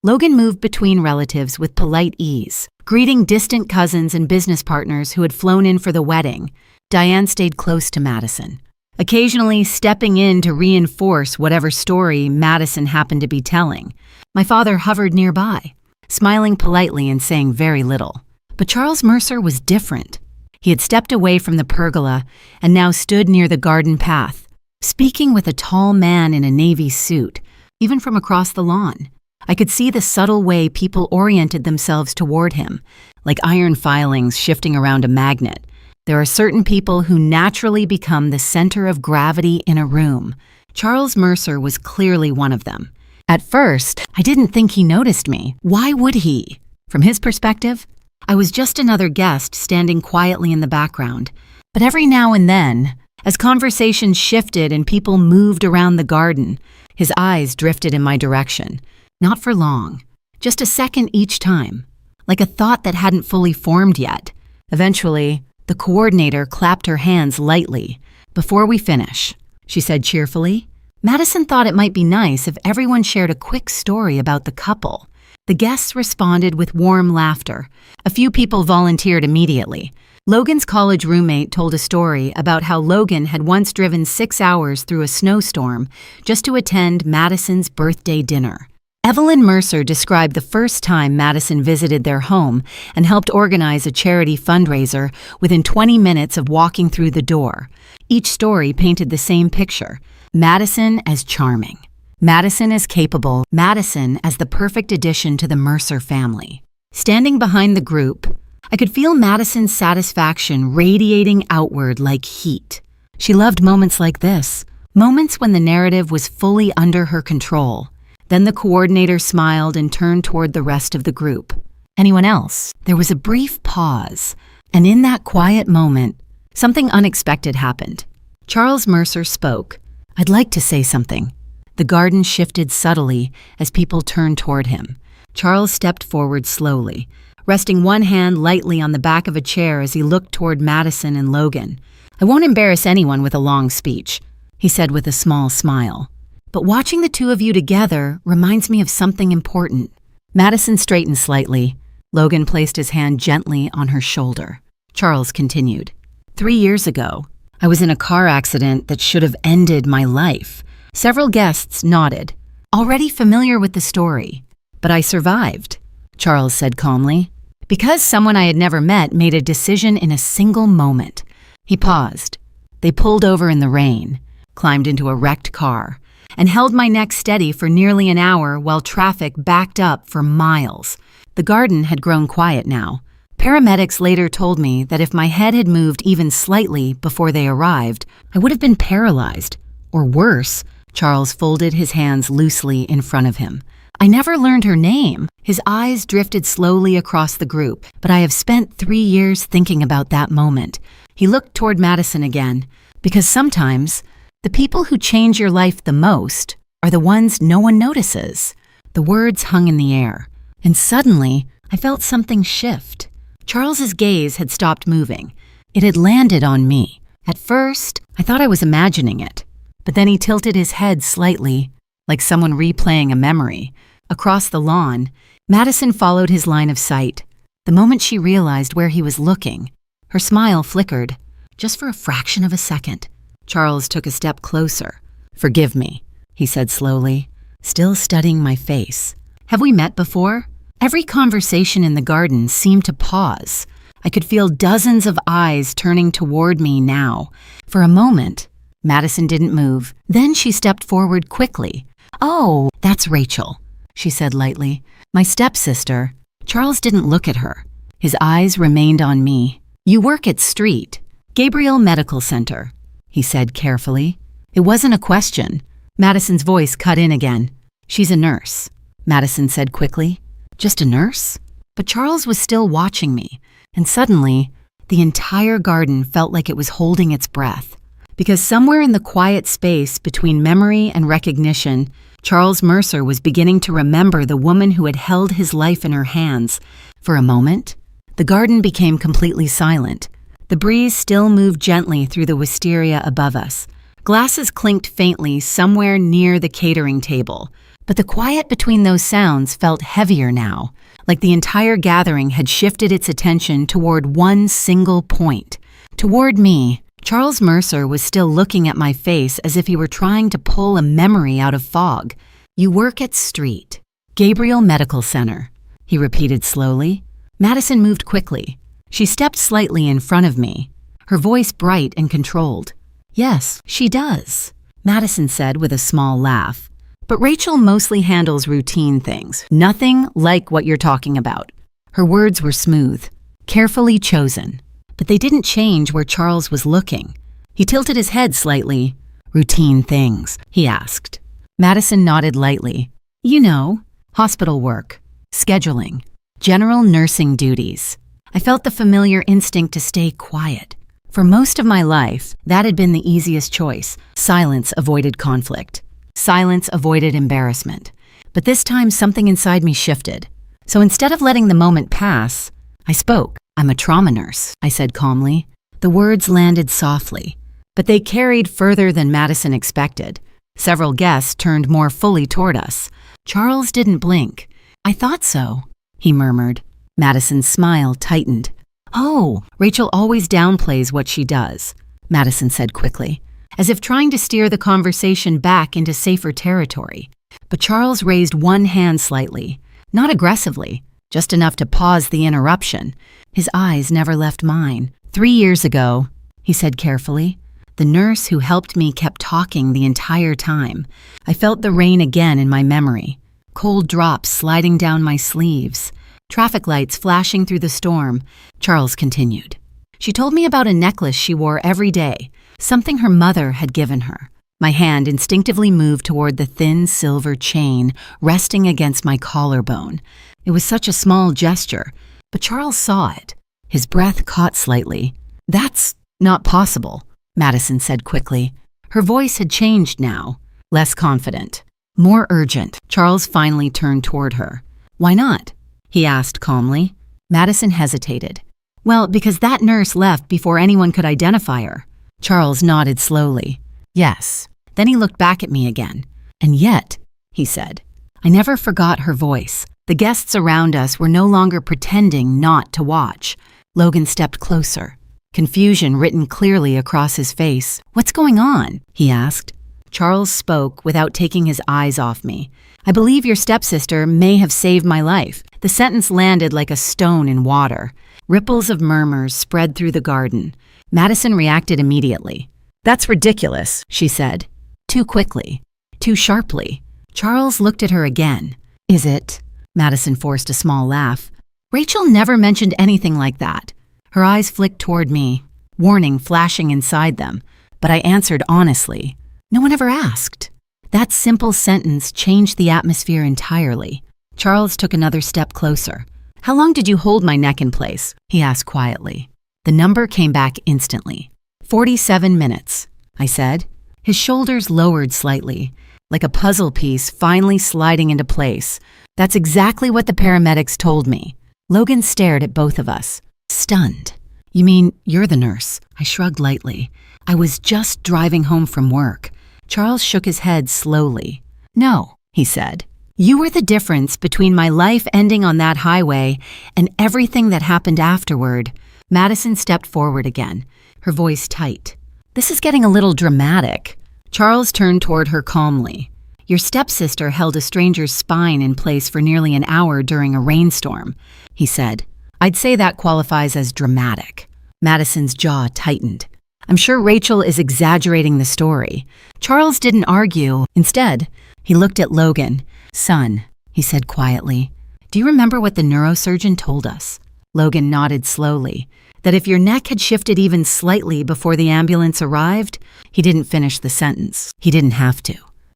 Logan moved between relatives with polite ease, greeting distant cousins and business partners who had flown in for the wedding. Diane stayed close to Madison, occasionally stepping in to reinforce whatever story Madison happened to be telling. My father hovered nearby, smiling politely and saying very little. But Charles Mercer was different. He had stepped away from the pergola and now stood near the garden path, speaking with a tall man in a navy suit. Even from across the lawn, I could see the subtle way people oriented themselves toward him, like iron filings shifting around a magnet. There are certain people who naturally become the center of gravity in a room. Charles Mercer was clearly one of them. At first, I didn't think he noticed me. Why would he? From his perspective, I was just another guest standing quietly in the background. But every now and then, as conversations shifted and people moved around the garden, his eyes drifted in my direction. Not for long, just a second each time, like a thought that hadn't fully formed yet. Eventually, the coordinator clapped her hands lightly. "Before we finish," she said cheerfully, Madison thought it might be nice if everyone shared a quick story about the couple. The guests responded with warm laughter. A few people volunteered immediately. Logan's college roommate told a story about how Logan had once driven 6 hours through a snowstorm just to attend Madison's birthday dinner. Evelyn Mercer described the first time Madison visited their home and helped organize a charity fundraiser within 20 minutes of walking through the door. Each story painted the same picture: Madison as charming, Madison as capable, Madison as the perfect addition to the Mercer family. Standing behind the group, I could feel Madison's satisfaction radiating outward like heat. She loved moments like this, moments when the narrative was fully under her control. Then the coordinator smiled and turned toward the rest of the group. Anyone else? There was a brief pause, and in that quiet moment, something unexpected happened. Charles Mercer spoke. "I'd like to say something." The garden shifted subtly as people turned toward him. Charles stepped forward slowly, resting one hand lightly on the back of a chair as he looked toward Madison and Logan. "I won't embarrass anyone with a long speech," he said with a small smile. "But watching the two of you together reminds me of something important." Madison straightened slightly. Logan placed his hand gently on her shoulder. Charles continued. 3 years ago, I was in a car accident that should have ended my life. Several guests nodded, already familiar with the story. "But I survived," Charles said calmly, "because someone I had never met made a decision in a single moment." He paused. They pulled over in the rain, climbed into a wrecked car, and held my neck steady for nearly an hour while traffic backed up for miles. The garden had grown quiet now. Paramedics later told me that if my head had moved even slightly before they arrived, I would have been paralyzed. Or worse. Charles folded his hands loosely in front of him. "I never learned her name." His eyes drifted slowly across the group, but I have spent 3 years thinking about that moment. He looked toward Madison again, because sometimes the people who change your life the most are the ones no one notices. The words hung in the air, and suddenly I felt something shift. Charles's gaze had stopped moving. It had landed on me. At first, I thought I was imagining it, but then he tilted his head slightly, like someone replaying a memory. Across the lawn, Madison followed his line of sight. The moment she realized where he was looking, her smile flickered, just for a fraction of a second. Charles took a step closer. "Forgive me," he said slowly, still studying my face. "Have we met before?" Every conversation in the garden seemed to pause. I could feel dozens of eyes turning toward me now. For a moment, Madison didn't move. Then she stepped forward quickly. "Oh, that's Rachel," she said lightly. "My stepsister." Charles didn't look at her. His eyes remained on me. "You work at Street, Gabriel Medical Center," he said carefully. It wasn't a question. Madison's voice cut in again. "She's a nurse," Madison said quickly. "Just a nurse?" But Charles was still watching me, and suddenly, the entire garden felt like it was holding its breath. Because somewhere in the quiet space between memory and recognition, Charles Mercer was beginning to remember the woman who had held his life in her hands. For a moment, the garden became completely silent. The breeze still moved gently through the wisteria above us. Glasses clinked faintly somewhere near the catering table, but the quiet between those sounds felt heavier now, like the entire gathering had shifted its attention toward one single point. Toward me. Charles Mercer was still looking at my face as if he were trying to pull a memory out of fog. "You work at Street, Gabriel Medical Center," he repeated slowly. Madison moved quickly. She stepped slightly in front of me, her voice bright and controlled. "Yes, she does," Madison said with a small laugh. "But Rachel mostly handles routine things, nothing like what you're talking about." Her words were smooth, carefully chosen, but they didn't change where Charles was looking. He tilted his head slightly. "Routine things?" he asked. Madison nodded lightly. "You know, hospital work, scheduling, general nursing duties." I felt the familiar instinct to stay quiet. For most of my life, that had been the easiest choice. Silence avoided conflict. Silence avoided embarrassment. But this time something inside me shifted. So instead of letting the moment pass, I spoke. "I'm a trauma nurse," I said calmly. The words landed softly, but they carried further than Madison expected. Several guests turned more fully toward us. Charles didn't blink. "I thought so," he murmured. Madison's smile tightened. "Oh, Rachel always downplays what she does," Madison said quickly, as if trying to steer the conversation back into safer territory. But Charles raised one hand slightly, not aggressively, just enough to pause the interruption. His eyes never left mine. "3 years ago," he said carefully, "the nurse who helped me kept talking the entire time. I felt the rain again in my memory, cold drops sliding down my sleeves, traffic lights flashing through the storm." Charles continued. "She told me about a necklace she wore every day, something her mother had given her." My hand instinctively moved toward the thin silver chain resting against my collarbone. It was such a small gesture, but Charles saw it. His breath caught slightly. "That's not possible," Madison said quickly. Her voice had changed now, less confident, more urgent. Charles finally turned toward her. "Why not?" he asked calmly. Madison hesitated. "Well, because that nurse left before anyone could identify her." Charles nodded slowly. "Yes." Then he looked back at me again. "And yet," he said. I never forgot her voice. The guests around us were no longer pretending not to watch. Logan stepped closer, confusion written clearly across his face. "What's going on?" he asked. Charles spoke without taking his eyes off me. "I believe your stepsister may have saved my life." The sentence landed like a stone in water. Ripples of murmurs spread through the garden. Madison reacted immediately. "That's ridiculous," she said. Too quickly, too sharply. Charles looked at her again. "Is it?" Madison forced a small laugh. "Rachel never mentioned anything like that." Her eyes flicked toward me, warning flashing inside them, but I answered honestly. "No one ever asked." That simple sentence changed the atmosphere entirely. Charles took another step closer. "How long did you hold my neck in place?" he asked quietly. The number came back instantly. 47 minutes, I said. His shoulders lowered slightly, like a puzzle piece finally sliding into place. "That's exactly what the paramedics told me." Logan stared at both of us, stunned. "You mean you're the nurse?" I shrugged lightly. "I was just driving home from work." Charles shook his head slowly. "No," he said. "You were the difference between my life ending on that highway and everything that happened afterward." Madison stepped forward again, her voice tight. "This is getting a little dramatic." Charles turned toward her calmly. "Your stepsister held a stranger's spine in place for nearly an hour during a rainstorm," he said. I'd say that qualifies as dramatic. Madison's jaw tightened. I'm sure Rachel is exaggerating the story. Charles didn't argue. Instead, he looked at Logan. Son, he said quietly, do you remember what the neurosurgeon told us? Logan nodded slowly, that if your neck had shifted even slightly before the ambulance arrived, he didn't finish the sentence. He didn't have to.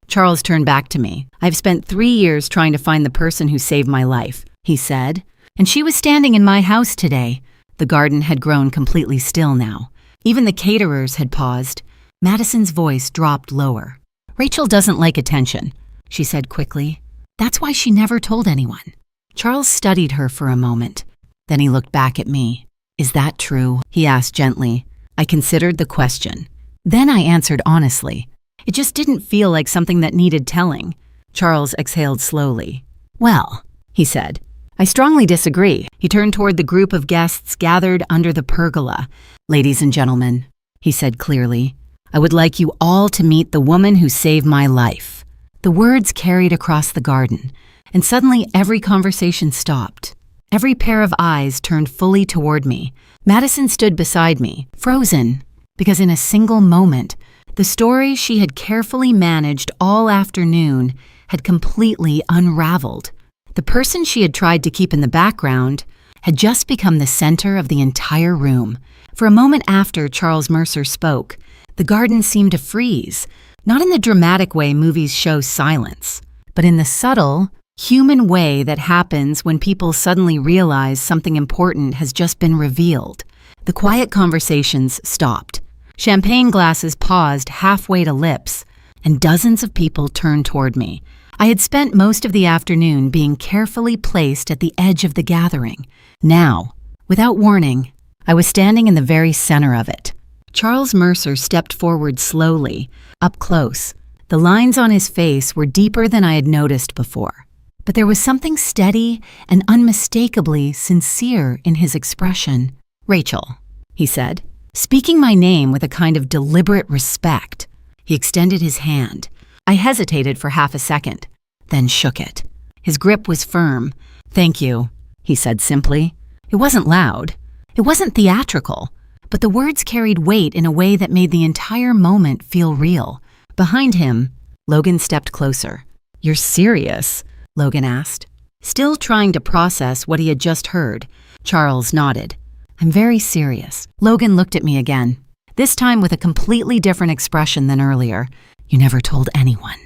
Charles turned back to me. I've spent 3 years trying to find the person who saved my life, he said, and she was standing in my house today. The garden had grown completely still now. Even the caterers had paused. Madison's voice dropped lower. Rachel doesn't like attention, she said quickly. That's why she never told anyone. Charles studied her for a moment. Then he looked back at me. Is that true? He asked gently. I considered the question. Then I answered honestly. It just didn't feel like something that needed telling. Charles exhaled slowly. Well, he said, I strongly disagree. He turned toward the group of guests gathered under the pergola. Ladies and gentlemen, he said clearly, I would like you all to meet the woman who saved my life. The words carried across the garden, and suddenly every conversation stopped. Every pair of eyes turned fully toward me. Madison stood beside me, frozen, because in a single moment, the story she had carefully managed all afternoon had completely unraveled. The person she had tried to keep in the background had just become the center of the entire room. For a moment after Charles Mercer spoke, the garden seemed to freeze, not in the dramatic way movies show silence, but in the subtle, human way that happens when people suddenly realize something important has just been revealed. The quiet conversations stopped. Champagne glasses paused halfway to lips, and dozens of people turned toward me. I had spent most of the afternoon being carefully placed at the edge of the gathering. Now, without warning, I was standing in the very center of it. Charles Mercer stepped forward slowly, up close. The lines on his face were deeper than I had noticed before, but there was something steady and unmistakably sincere in his expression. Rachel, he said, speaking my name with a kind of deliberate respect. He extended his hand. I hesitated for half a second, then shook it. His grip was firm. Thank you, he said simply. It wasn't loud. It wasn't theatrical, but the words carried weight in a way that made the entire moment feel real. Behind him, Logan stepped closer. You're serious? Logan asked. Still trying to process what he had just heard, Charles nodded. I'm very serious. Logan looked at me again, this time with a completely different expression than earlier. You never told anyone?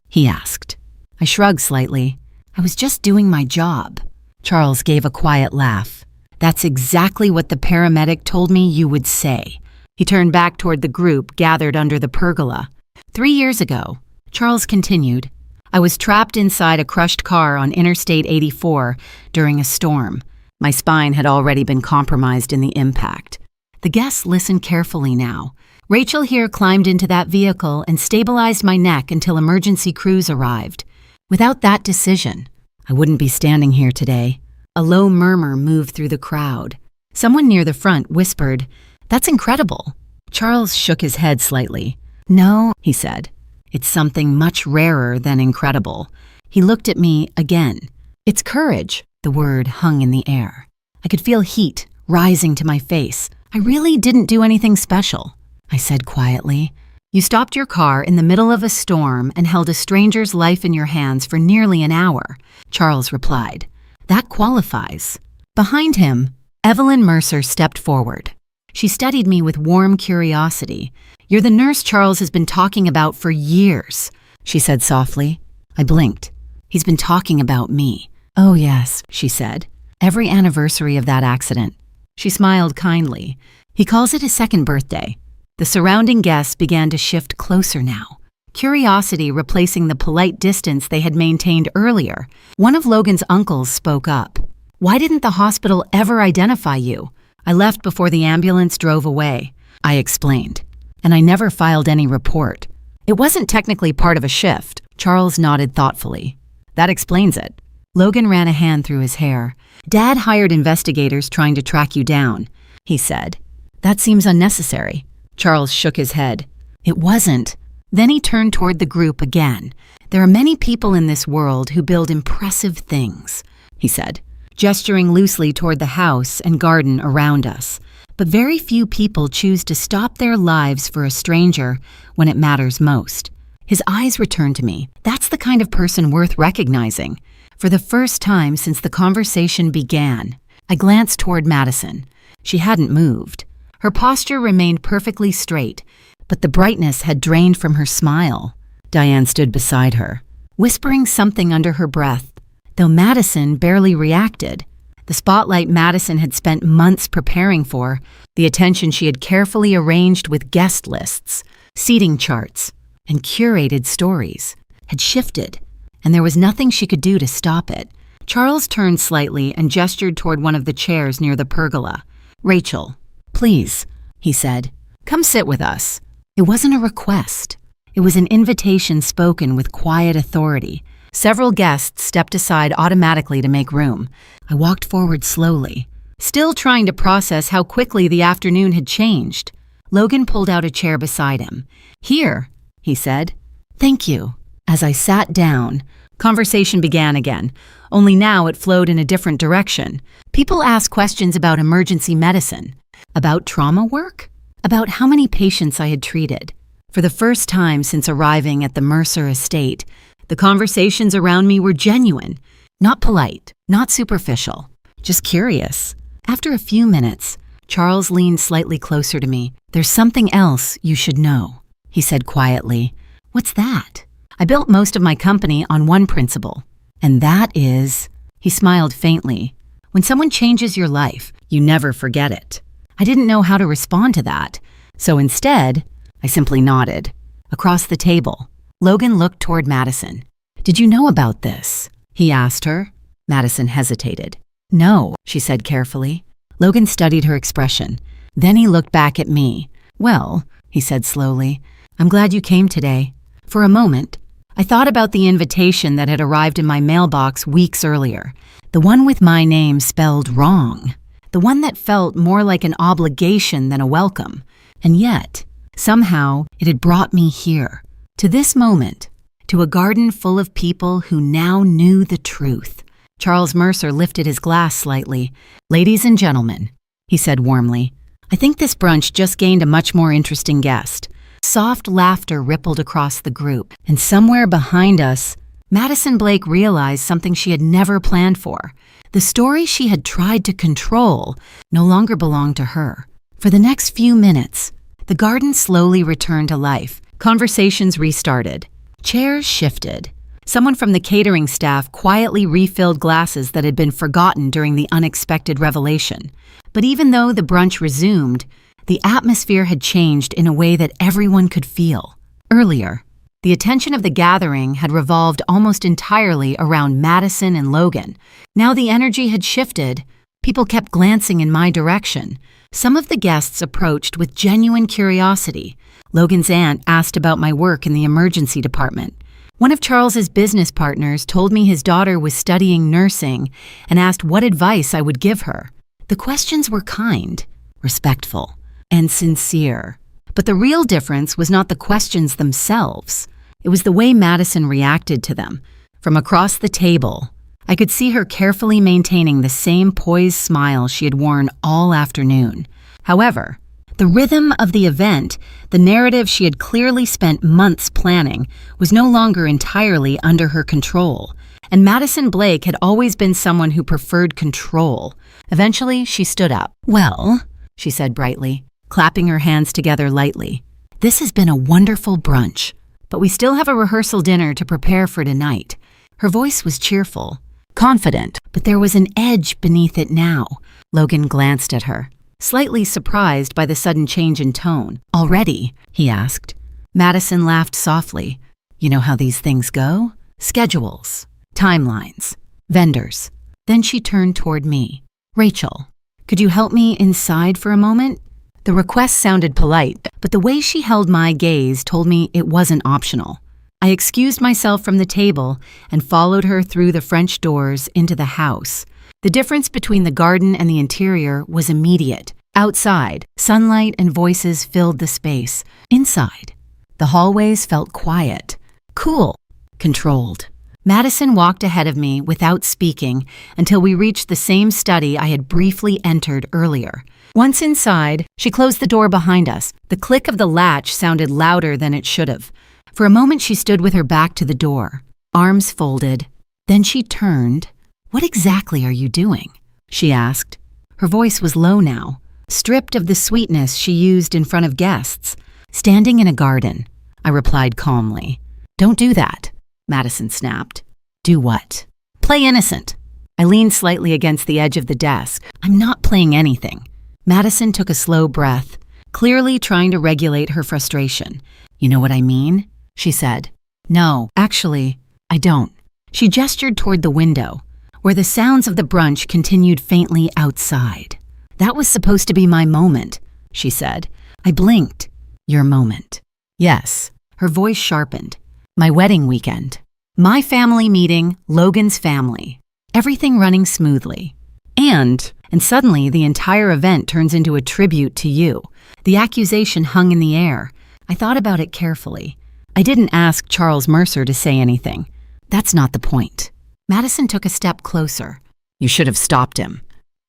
He asked. I shrugged slightly. I was just doing my job. Charles gave a quiet laugh. That's exactly what the paramedic told me you would say. He turned back toward the group gathered under the pergola. 3 years ago, Charles continued, I was trapped inside a crushed car on Interstate 84 during a storm. My spine had already been compromised in the impact. The guests listened carefully now. Rachel here climbed into that vehicle and stabilized my neck until emergency crews arrived. Without that decision, I wouldn't be standing here today. A low murmur moved through the crowd. Someone near the front whispered, That's incredible. Charles shook his head slightly. No, he said. It's something much rarer than incredible. He looked at me again. It's courage. The word hung in the air. I could feel heat rising to my face. I really didn't do anything special, I said quietly. You stopped your car in the middle of a storm and held a stranger's life in your hands for nearly an hour, Charles replied. That qualifies. Behind him, Evelyn Mercer stepped forward. She studied me with warm curiosity. You're the nurse Charles has been talking about for years, she said softly. I blinked. He's been talking about me. Oh yes, she said. Every anniversary of that accident. She smiled kindly. He calls it his second birthday. The surrounding guests began to shift closer now, curiosity replacing the polite distance they had maintained earlier. One of Logan's uncles spoke up. Why didn't the hospital ever identify you? I left before the ambulance drove away, I explained, and I never filed any report. It wasn't technically part of a shift. Charles nodded thoughtfully. That explains it. Logan ran a hand through his hair. Dad hired investigators trying to track you down, he said. That seems unnecessary. Charles shook his head. It wasn't. Then he turned toward the group again. There are many people in this world who build impressive things, he said. gesturing loosely toward the house and garden around us. But very few people choose to stop their lives for a stranger when it matters most. His eyes returned to me. That's the kind of person worth recognizing. For the first time since the conversation began, I glanced toward Madison. She hadn't moved. Her posture remained perfectly straight, but the brightness had drained from her smile. Diane stood beside her, whispering something under her breath, though Madison barely reacted. The spotlight Madison had spent months preparing for, the attention she had carefully arranged with guest lists, seating charts, and curated stories, had shifted, and there was nothing she could do to stop it. Charles turned slightly and gestured toward one of the chairs near the pergola. "Rachel, please," he said, "come sit with us." It wasn't a request. It was an invitation spoken with quiet authority. Several guests stepped aside automatically to make room. I walked forward slowly, still trying to process how quickly the afternoon had changed. Logan pulled out a chair beside him. "Here," he said. "Thank you." As I sat down, conversation began again, only now it flowed in a different direction. People asked questions about emergency medicine, about trauma work, about how many patients I had treated. For the first time since arriving at the Mercer estate, the conversations around me were genuine, not polite, not superficial, just curious. After a few minutes, Charles leaned slightly closer to me. "There's something else you should know," he said quietly. "What's that?" "I built most of my company on one principle, and that is," he smiled faintly, "when someone changes your life, you never forget it." I didn't know how to respond to that, so instead, I simply nodded. Across the table, Logan looked toward Madison. "Did you know about this?" he asked her. Madison hesitated. "No," she said carefully. Logan studied her expression. Then he looked back at me. "Well," he said slowly, "I'm glad you came today." For a moment, I thought about the invitation that had arrived in my mailbox weeks earlier, the one with my name spelled wrong, the one that felt more like an obligation than a welcome. And yet, somehow, it had brought me here, to this moment, to a garden full of people who now knew the truth. Charles Mercer lifted his glass slightly. "Ladies and gentlemen," he said warmly, "I think this brunch just gained a much more interesting guest." Soft laughter rippled across the group, and somewhere behind us, Madison Blake realized something she had never planned for. The story she had tried to control no longer belonged to her. For the next few minutes, the garden slowly returned to life. Conversations restarted. Chairs shifted. Someone from the catering staff quietly refilled glasses that had been forgotten during the unexpected revelation. But even though the brunch resumed, the atmosphere had changed in a way that everyone could feel. Earlier, the attention of the gathering had revolved almost entirely around Madison and Logan. Now the energy had shifted. People kept glancing in my direction. Some of the guests approached with genuine curiosity. Logan's aunt asked about my work in the emergency department. One of Charles's business partners told me his daughter was studying nursing and asked what advice I would give her. The questions were kind, respectful, and sincere. But the real difference was not the questions themselves. It was the way Madison reacted to them. From across the table, I could see her carefully maintaining the same poised smile she had worn all afternoon. However, the rhythm of the event, the narrative she had clearly spent months planning, was no longer entirely under her control. And Madison Blake had always been someone who preferred control. Eventually, she stood up. "Well," she said brightly, clapping her hands together lightly, "this has been a wonderful brunch, but we still have a rehearsal dinner to prepare for tonight." Her voice was cheerful, confident, but there was an edge beneath it now. Logan glanced at her, slightly surprised by the sudden change in tone. "Already?" he asked. Madison laughed softly. "You know how these things go? Schedules, timelines, vendors." Then she turned toward me. "Rachel, could you help me inside for a moment?" The request sounded polite, but the way she held my gaze told me it wasn't optional. I excused myself from the table and followed her through the French doors into the house. The difference between the garden and the interior was immediate. Outside, sunlight and voices filled the space. Inside, the hallways felt quiet, cool, controlled. Madison walked ahead of me without speaking until we reached the same study I had briefly entered earlier. Once inside, she closed the door behind us. The click of the latch sounded louder than it should have. For a moment, she stood with her back to the door, arms folded. Then she turned. "What exactly are you doing?" she asked. Her voice was low now, stripped of the sweetness she used in front of guests. "Standing in a garden," I replied calmly. "Don't do that," Madison snapped. "Do what?" "Play innocent." I leaned slightly against the edge of the desk. "I'm not playing anything." Madison took a slow breath, clearly trying to regulate her frustration. "You know what I mean?" she said. "No, actually, I don't." She gestured toward the window, where the sounds of the brunch continued faintly outside. "That was supposed to be my moment," she said. I blinked. "Your moment?" "Yes." Her voice sharpened. "My wedding weekend. My family meeting, Logan's family. Everything running smoothly. And suddenly the entire event turns into a tribute to you." The accusation hung in the air. I thought about it carefully. I didn't ask Charles Mercer to say anything. That's not the point. Madison took a step closer. "You should have stopped him."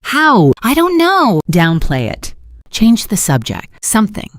"How?" "I don't know." "Downplay it. Change the subject. Something."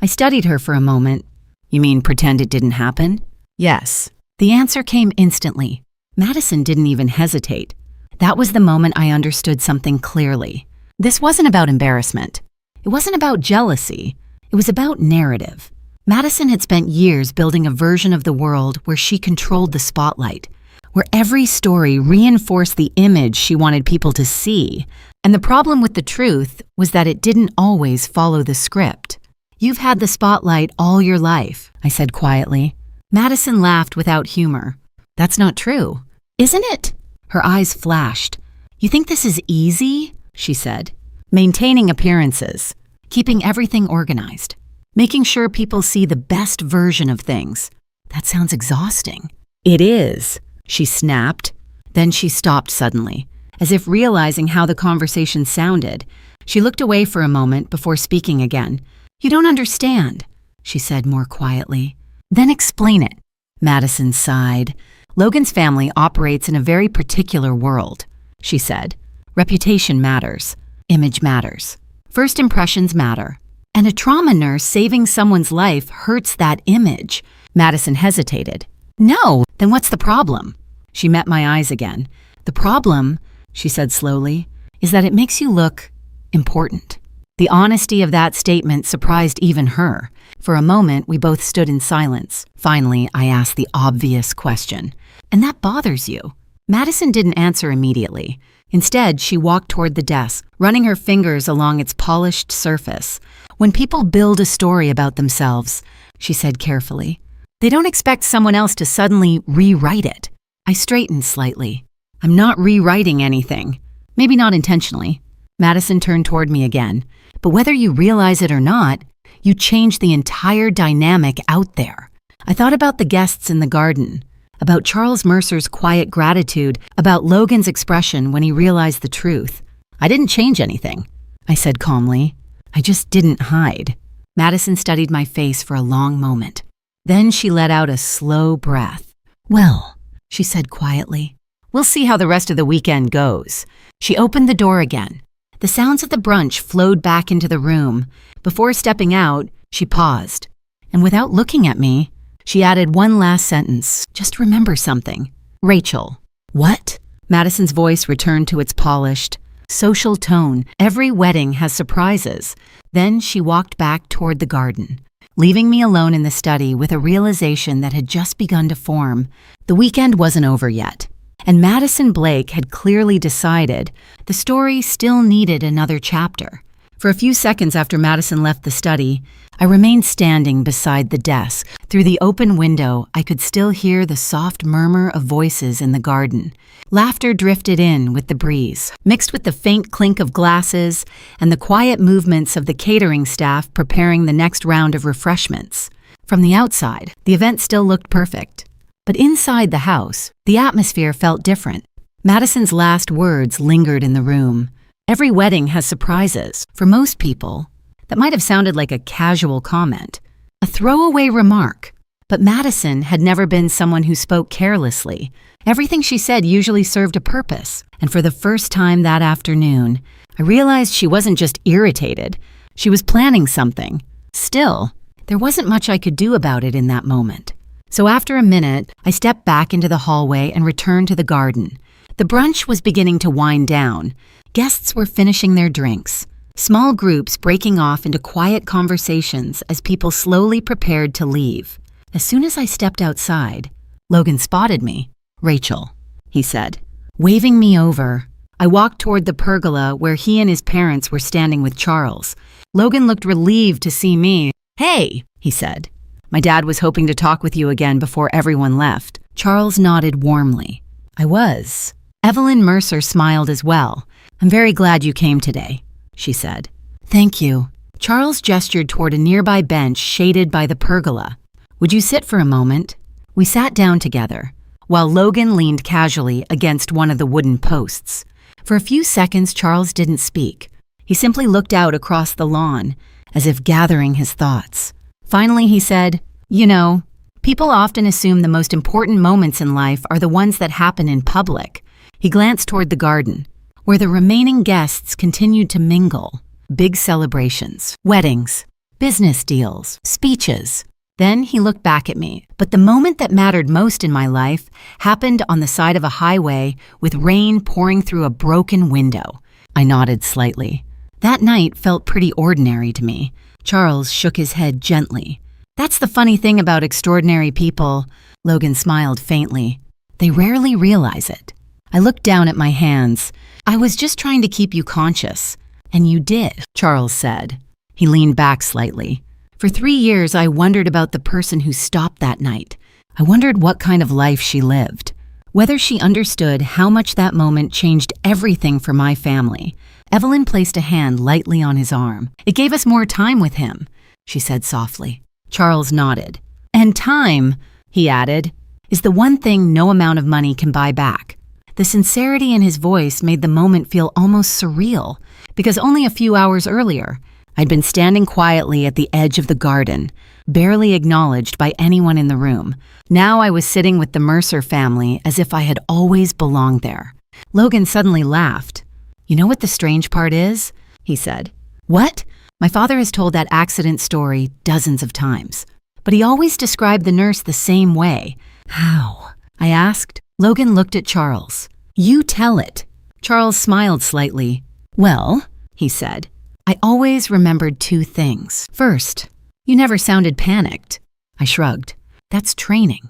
I studied her for a moment. "You mean pretend it didn't happen?" "Yes." The answer came instantly. Madison didn't even hesitate. That was the moment I understood something clearly. This wasn't about embarrassment. It wasn't about jealousy. It was about narrative. Madison had spent years building a version of the world where she controlled the spotlight, where every story reinforced the image she wanted people to see. And the problem with the truth was that it didn't always follow the script. "You've had the spotlight all your life," I said quietly. Madison laughed without humor. "That's not true." "Isn't it?" Her eyes flashed. "You think this is easy?" she said. "Maintaining appearances, keeping everything organized, making sure people see the best version of things. That sounds exhausting." "It is," she snapped. Then she stopped suddenly, as if realizing how the conversation sounded. She looked away for a moment before speaking again. "You don't understand," she said more quietly. "Then explain it." Madison sighed. "Logan's family operates in a very particular world," she said. "Reputation matters. Image matters. First impressions matter. And a trauma nurse saving someone's life hurts that image." Madison hesitated. "No, then what's the problem?" She met my eyes again. "The problem," she said slowly, "is that it makes you look important." The honesty of that statement surprised even her. For a moment, we both stood in silence. Finally, I asked the obvious question. "And that bothers you?" Madison didn't answer immediately. Instead, she walked toward the desk, running her fingers along its polished surface. "When people build a story about themselves," she said carefully, "they don't expect someone else to suddenly rewrite it." I straightened slightly. "I'm not rewriting anything. Maybe not intentionally." Madison turned toward me again. "But whether you realize it or not, you change the entire dynamic out there." I thought about the guests in the garden, about Charles Mercer's quiet gratitude, about Logan's expression when he realized the truth. "I didn't change anything," I said calmly. "I just didn't hide." Madison studied my face for a long moment. Then she let out a slow breath. "Well," she said quietly, "we'll see how the rest of the weekend goes." She opened the door again. The sounds of the brunch flowed back into the room. Before stepping out, she paused. And without looking at me, she added one last sentence. "Just remember something. Rachel." "What?" Madison's voice returned to its polished, social tone. "Every wedding has surprises." Then she walked back toward the garden, leaving me alone in the study with a realization that had just begun to form. The weekend wasn't over yet. And Madison Blake had clearly decided the story still needed another chapter. For a few seconds after Madison left the study, I remained standing beside the desk. Through the open window, I could still hear the soft murmur of voices in the garden. Laughter drifted in with the breeze, mixed with the faint clink of glasses and the quiet movements of the catering staff preparing the next round of refreshments. From the outside, the event still looked perfect. But inside the house, the atmosphere felt different. Madison's last words lingered in the room. Every wedding has surprises. For most people, that might have sounded like a casual comment, a throwaway remark. But Madison had never been someone who spoke carelessly. Everything she said usually served a purpose, and for the first time that afternoon, I realized she wasn't just irritated. She was planning something. Still, there wasn't much I could do about it in that moment. So after a minute, I stepped back into the hallway and returned to the garden. The brunch was beginning to wind down. Guests were finishing their drinks, small groups breaking off into quiet conversations as people slowly prepared to leave. As soon as I stepped outside, Logan spotted me. "Rachel," he said, waving me over. I walked toward the pergola where he and his parents were standing with Charles. Logan looked relieved to see me. "Hey," he said. "My dad was hoping to talk with you again before everyone left." Charles nodded warmly. I was. Evelyn Mercer smiled as well. "I'm very glad you came today," she said. "Thank you." Charles gestured toward a nearby bench shaded by the pergola. "Would you sit for a moment?" We sat down together, while Logan leaned casually against one of the wooden posts. For a few seconds, Charles didn't speak. He simply looked out across the lawn, as if gathering his thoughts. Finally, he said, "You know, people often assume the most important moments in life are the ones that happen in public." He glanced toward the garden, where the remaining guests continued to mingle. Big celebrations, weddings, business deals, speeches. Then he looked back at me. But the moment that mattered most in my life happened on the side of a highway with rain pouring through a broken window. I nodded slightly. That night felt pretty ordinary to me. Charles shook his head gently. "That's the funny thing about extraordinary people." Logan smiled faintly. "They rarely realize it." I looked down at my hands. "I was just trying to keep you conscious." "And you did," Charles said. He leaned back slightly. "For 3 years, I wondered about the person who stopped that night. I wondered what kind of life she lived. Whether she understood how much that moment changed everything for my family." Evelyn placed a hand lightly on his arm. "It gave us more time with him," she said softly. Charles nodded. "And time," he added, "is the one thing no amount of money can buy back." The sincerity in his voice made the moment feel almost surreal, because only a few hours earlier, I'd been standing quietly at the edge of the garden, barely acknowledged by anyone in the room. Now I was sitting with the Mercer family as if I had always belonged there. Logan suddenly laughed. "You know what the strange part is?" he said. "What?" My father has told that accident story dozens of times, but he always described the nurse the same way. "How?" I asked. Logan looked at Charles. "You tell it." Charles smiled slightly. "Well," he said, "I always remembered 2 things. First, you never sounded panicked." I shrugged. "That's training."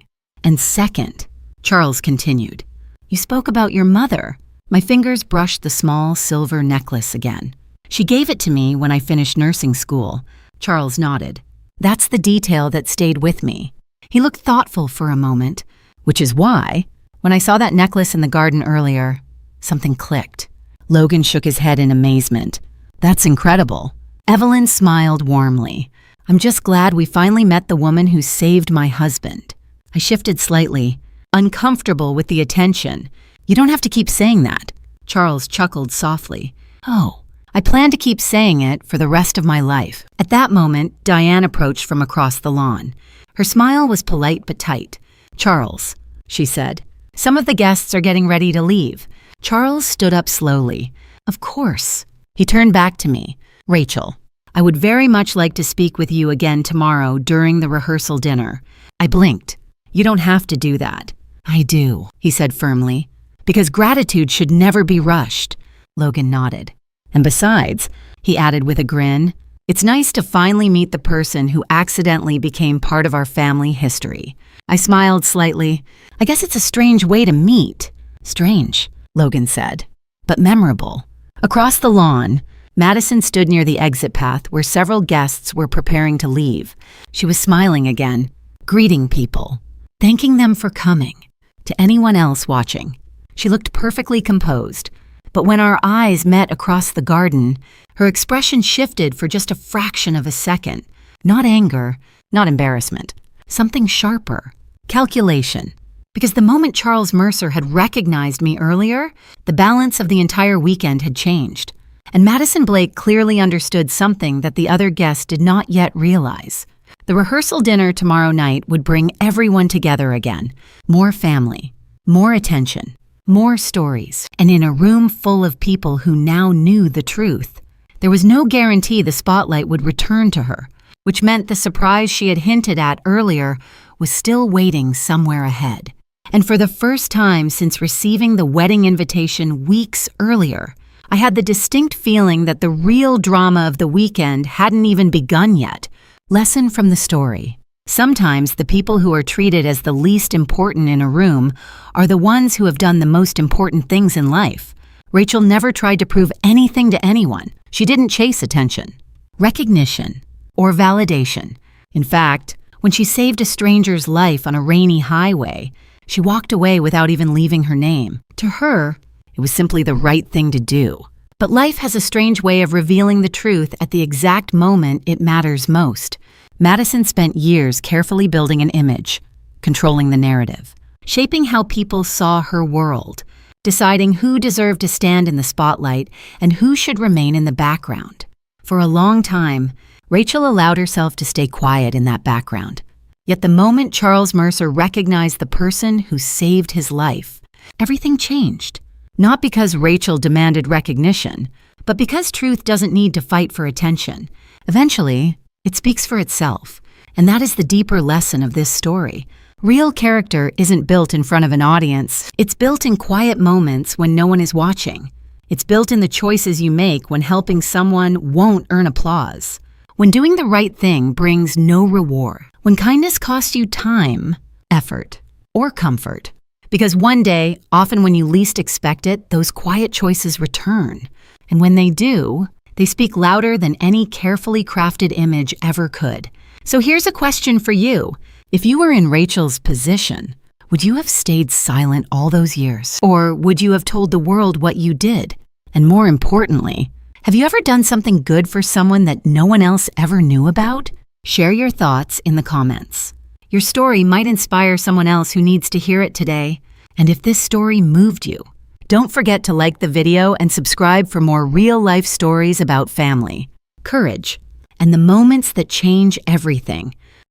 "And second," Charles continued, "you spoke about your mother." My fingers brushed the small silver necklace again. "She gave it to me when I finished nursing school." Charles nodded. "That's the detail that stayed with me." He looked thoughtful for a moment, which is why, when I saw that necklace in the garden earlier, something clicked. Logan shook his head in amazement. "That's incredible." Evelyn smiled warmly. "I'm just glad we finally met the woman who saved my husband." I shifted slightly, uncomfortable with the attention. "You don't have to keep saying that." Charles chuckled softly. "Oh, I plan to keep saying it for the rest of my life." At that moment, Diane approached from across the lawn. Her smile was polite but tight. "Charles," she said, "some of the guests are getting ready to leave." Charles stood up slowly. "Of course." He turned back to me. "Rachel, I would very much like to speak with you again tomorrow during the rehearsal dinner." I blinked. "You don't have to do that." "I do," he said firmly. "Because gratitude should never be rushed." Logan nodded. "And besides," he added with a grin, "it's nice to finally meet the person who accidentally became part of our family history." I smiled slightly. "I guess it's a strange way to meet." "Strange," Logan said, "but memorable." Across the lawn, Madison stood near the exit path where several guests were preparing to leave. She was smiling again, greeting people, thanking them for coming. To anyone else watching, she looked perfectly composed. But when our eyes met across the garden, her expression shifted for just a fraction of a second. Not anger, not embarrassment. Something sharper. Calculation. Because the moment Charles Mercer had recognized me earlier, the balance of the entire weekend had changed. And Madison Blake clearly understood something that the other guests did not yet realize. The rehearsal dinner tomorrow night would bring everyone together again. More family. More attention, more stories, and in a room full of people who now knew the truth. There was no guarantee the spotlight would return to her, which meant the surprise she had hinted at earlier was still waiting somewhere ahead. And for the first time since receiving the wedding invitation weeks earlier, I had the distinct feeling that the real drama of the weekend hadn't even begun yet. Lesson from the story. Sometimes the people who are treated as the least important in a room are the ones who have done the most important things in life. Rachel never tried to prove anything to anyone. She didn't chase attention, recognition, or validation. In fact, when she saved a stranger's life on a rainy highway, she walked away without even leaving her name. To her, it was simply the right thing to do. But life has a strange way of revealing the truth at the exact moment it matters most. Madison spent years carefully building an image, controlling the narrative, shaping how people saw her world, deciding who deserved to stand in the spotlight and who should remain in the background. For a long time, Rachel allowed herself to stay quiet in that background. Yet the moment Charles Mercer recognized the person who saved his life, everything changed. Not because Rachel demanded recognition, but because truth doesn't need to fight for attention. Eventually, it speaks for itself, and that is the deeper lesson of this story. Real character isn't built in front of an audience. It's built in quiet moments when no one is watching. It's built in the choices you make when helping someone won't earn applause. When doing the right thing brings no reward. When kindness costs you time, effort, or comfort. Because one day, often when you least expect it, those quiet choices return. And when they do, they speak louder than any carefully crafted image ever could. So here's a question for you. If you were in Rachel's position, would you have stayed silent all those years? Or would you have told the world what you did? And more importantly, have you ever done something good for someone that no one else ever knew about? Share your thoughts in the comments. Your story might inspire someone else who needs to hear it today. And if this story moved you, don't forget to like the video and subscribe for more real-life stories about family, courage, and the moments that change everything.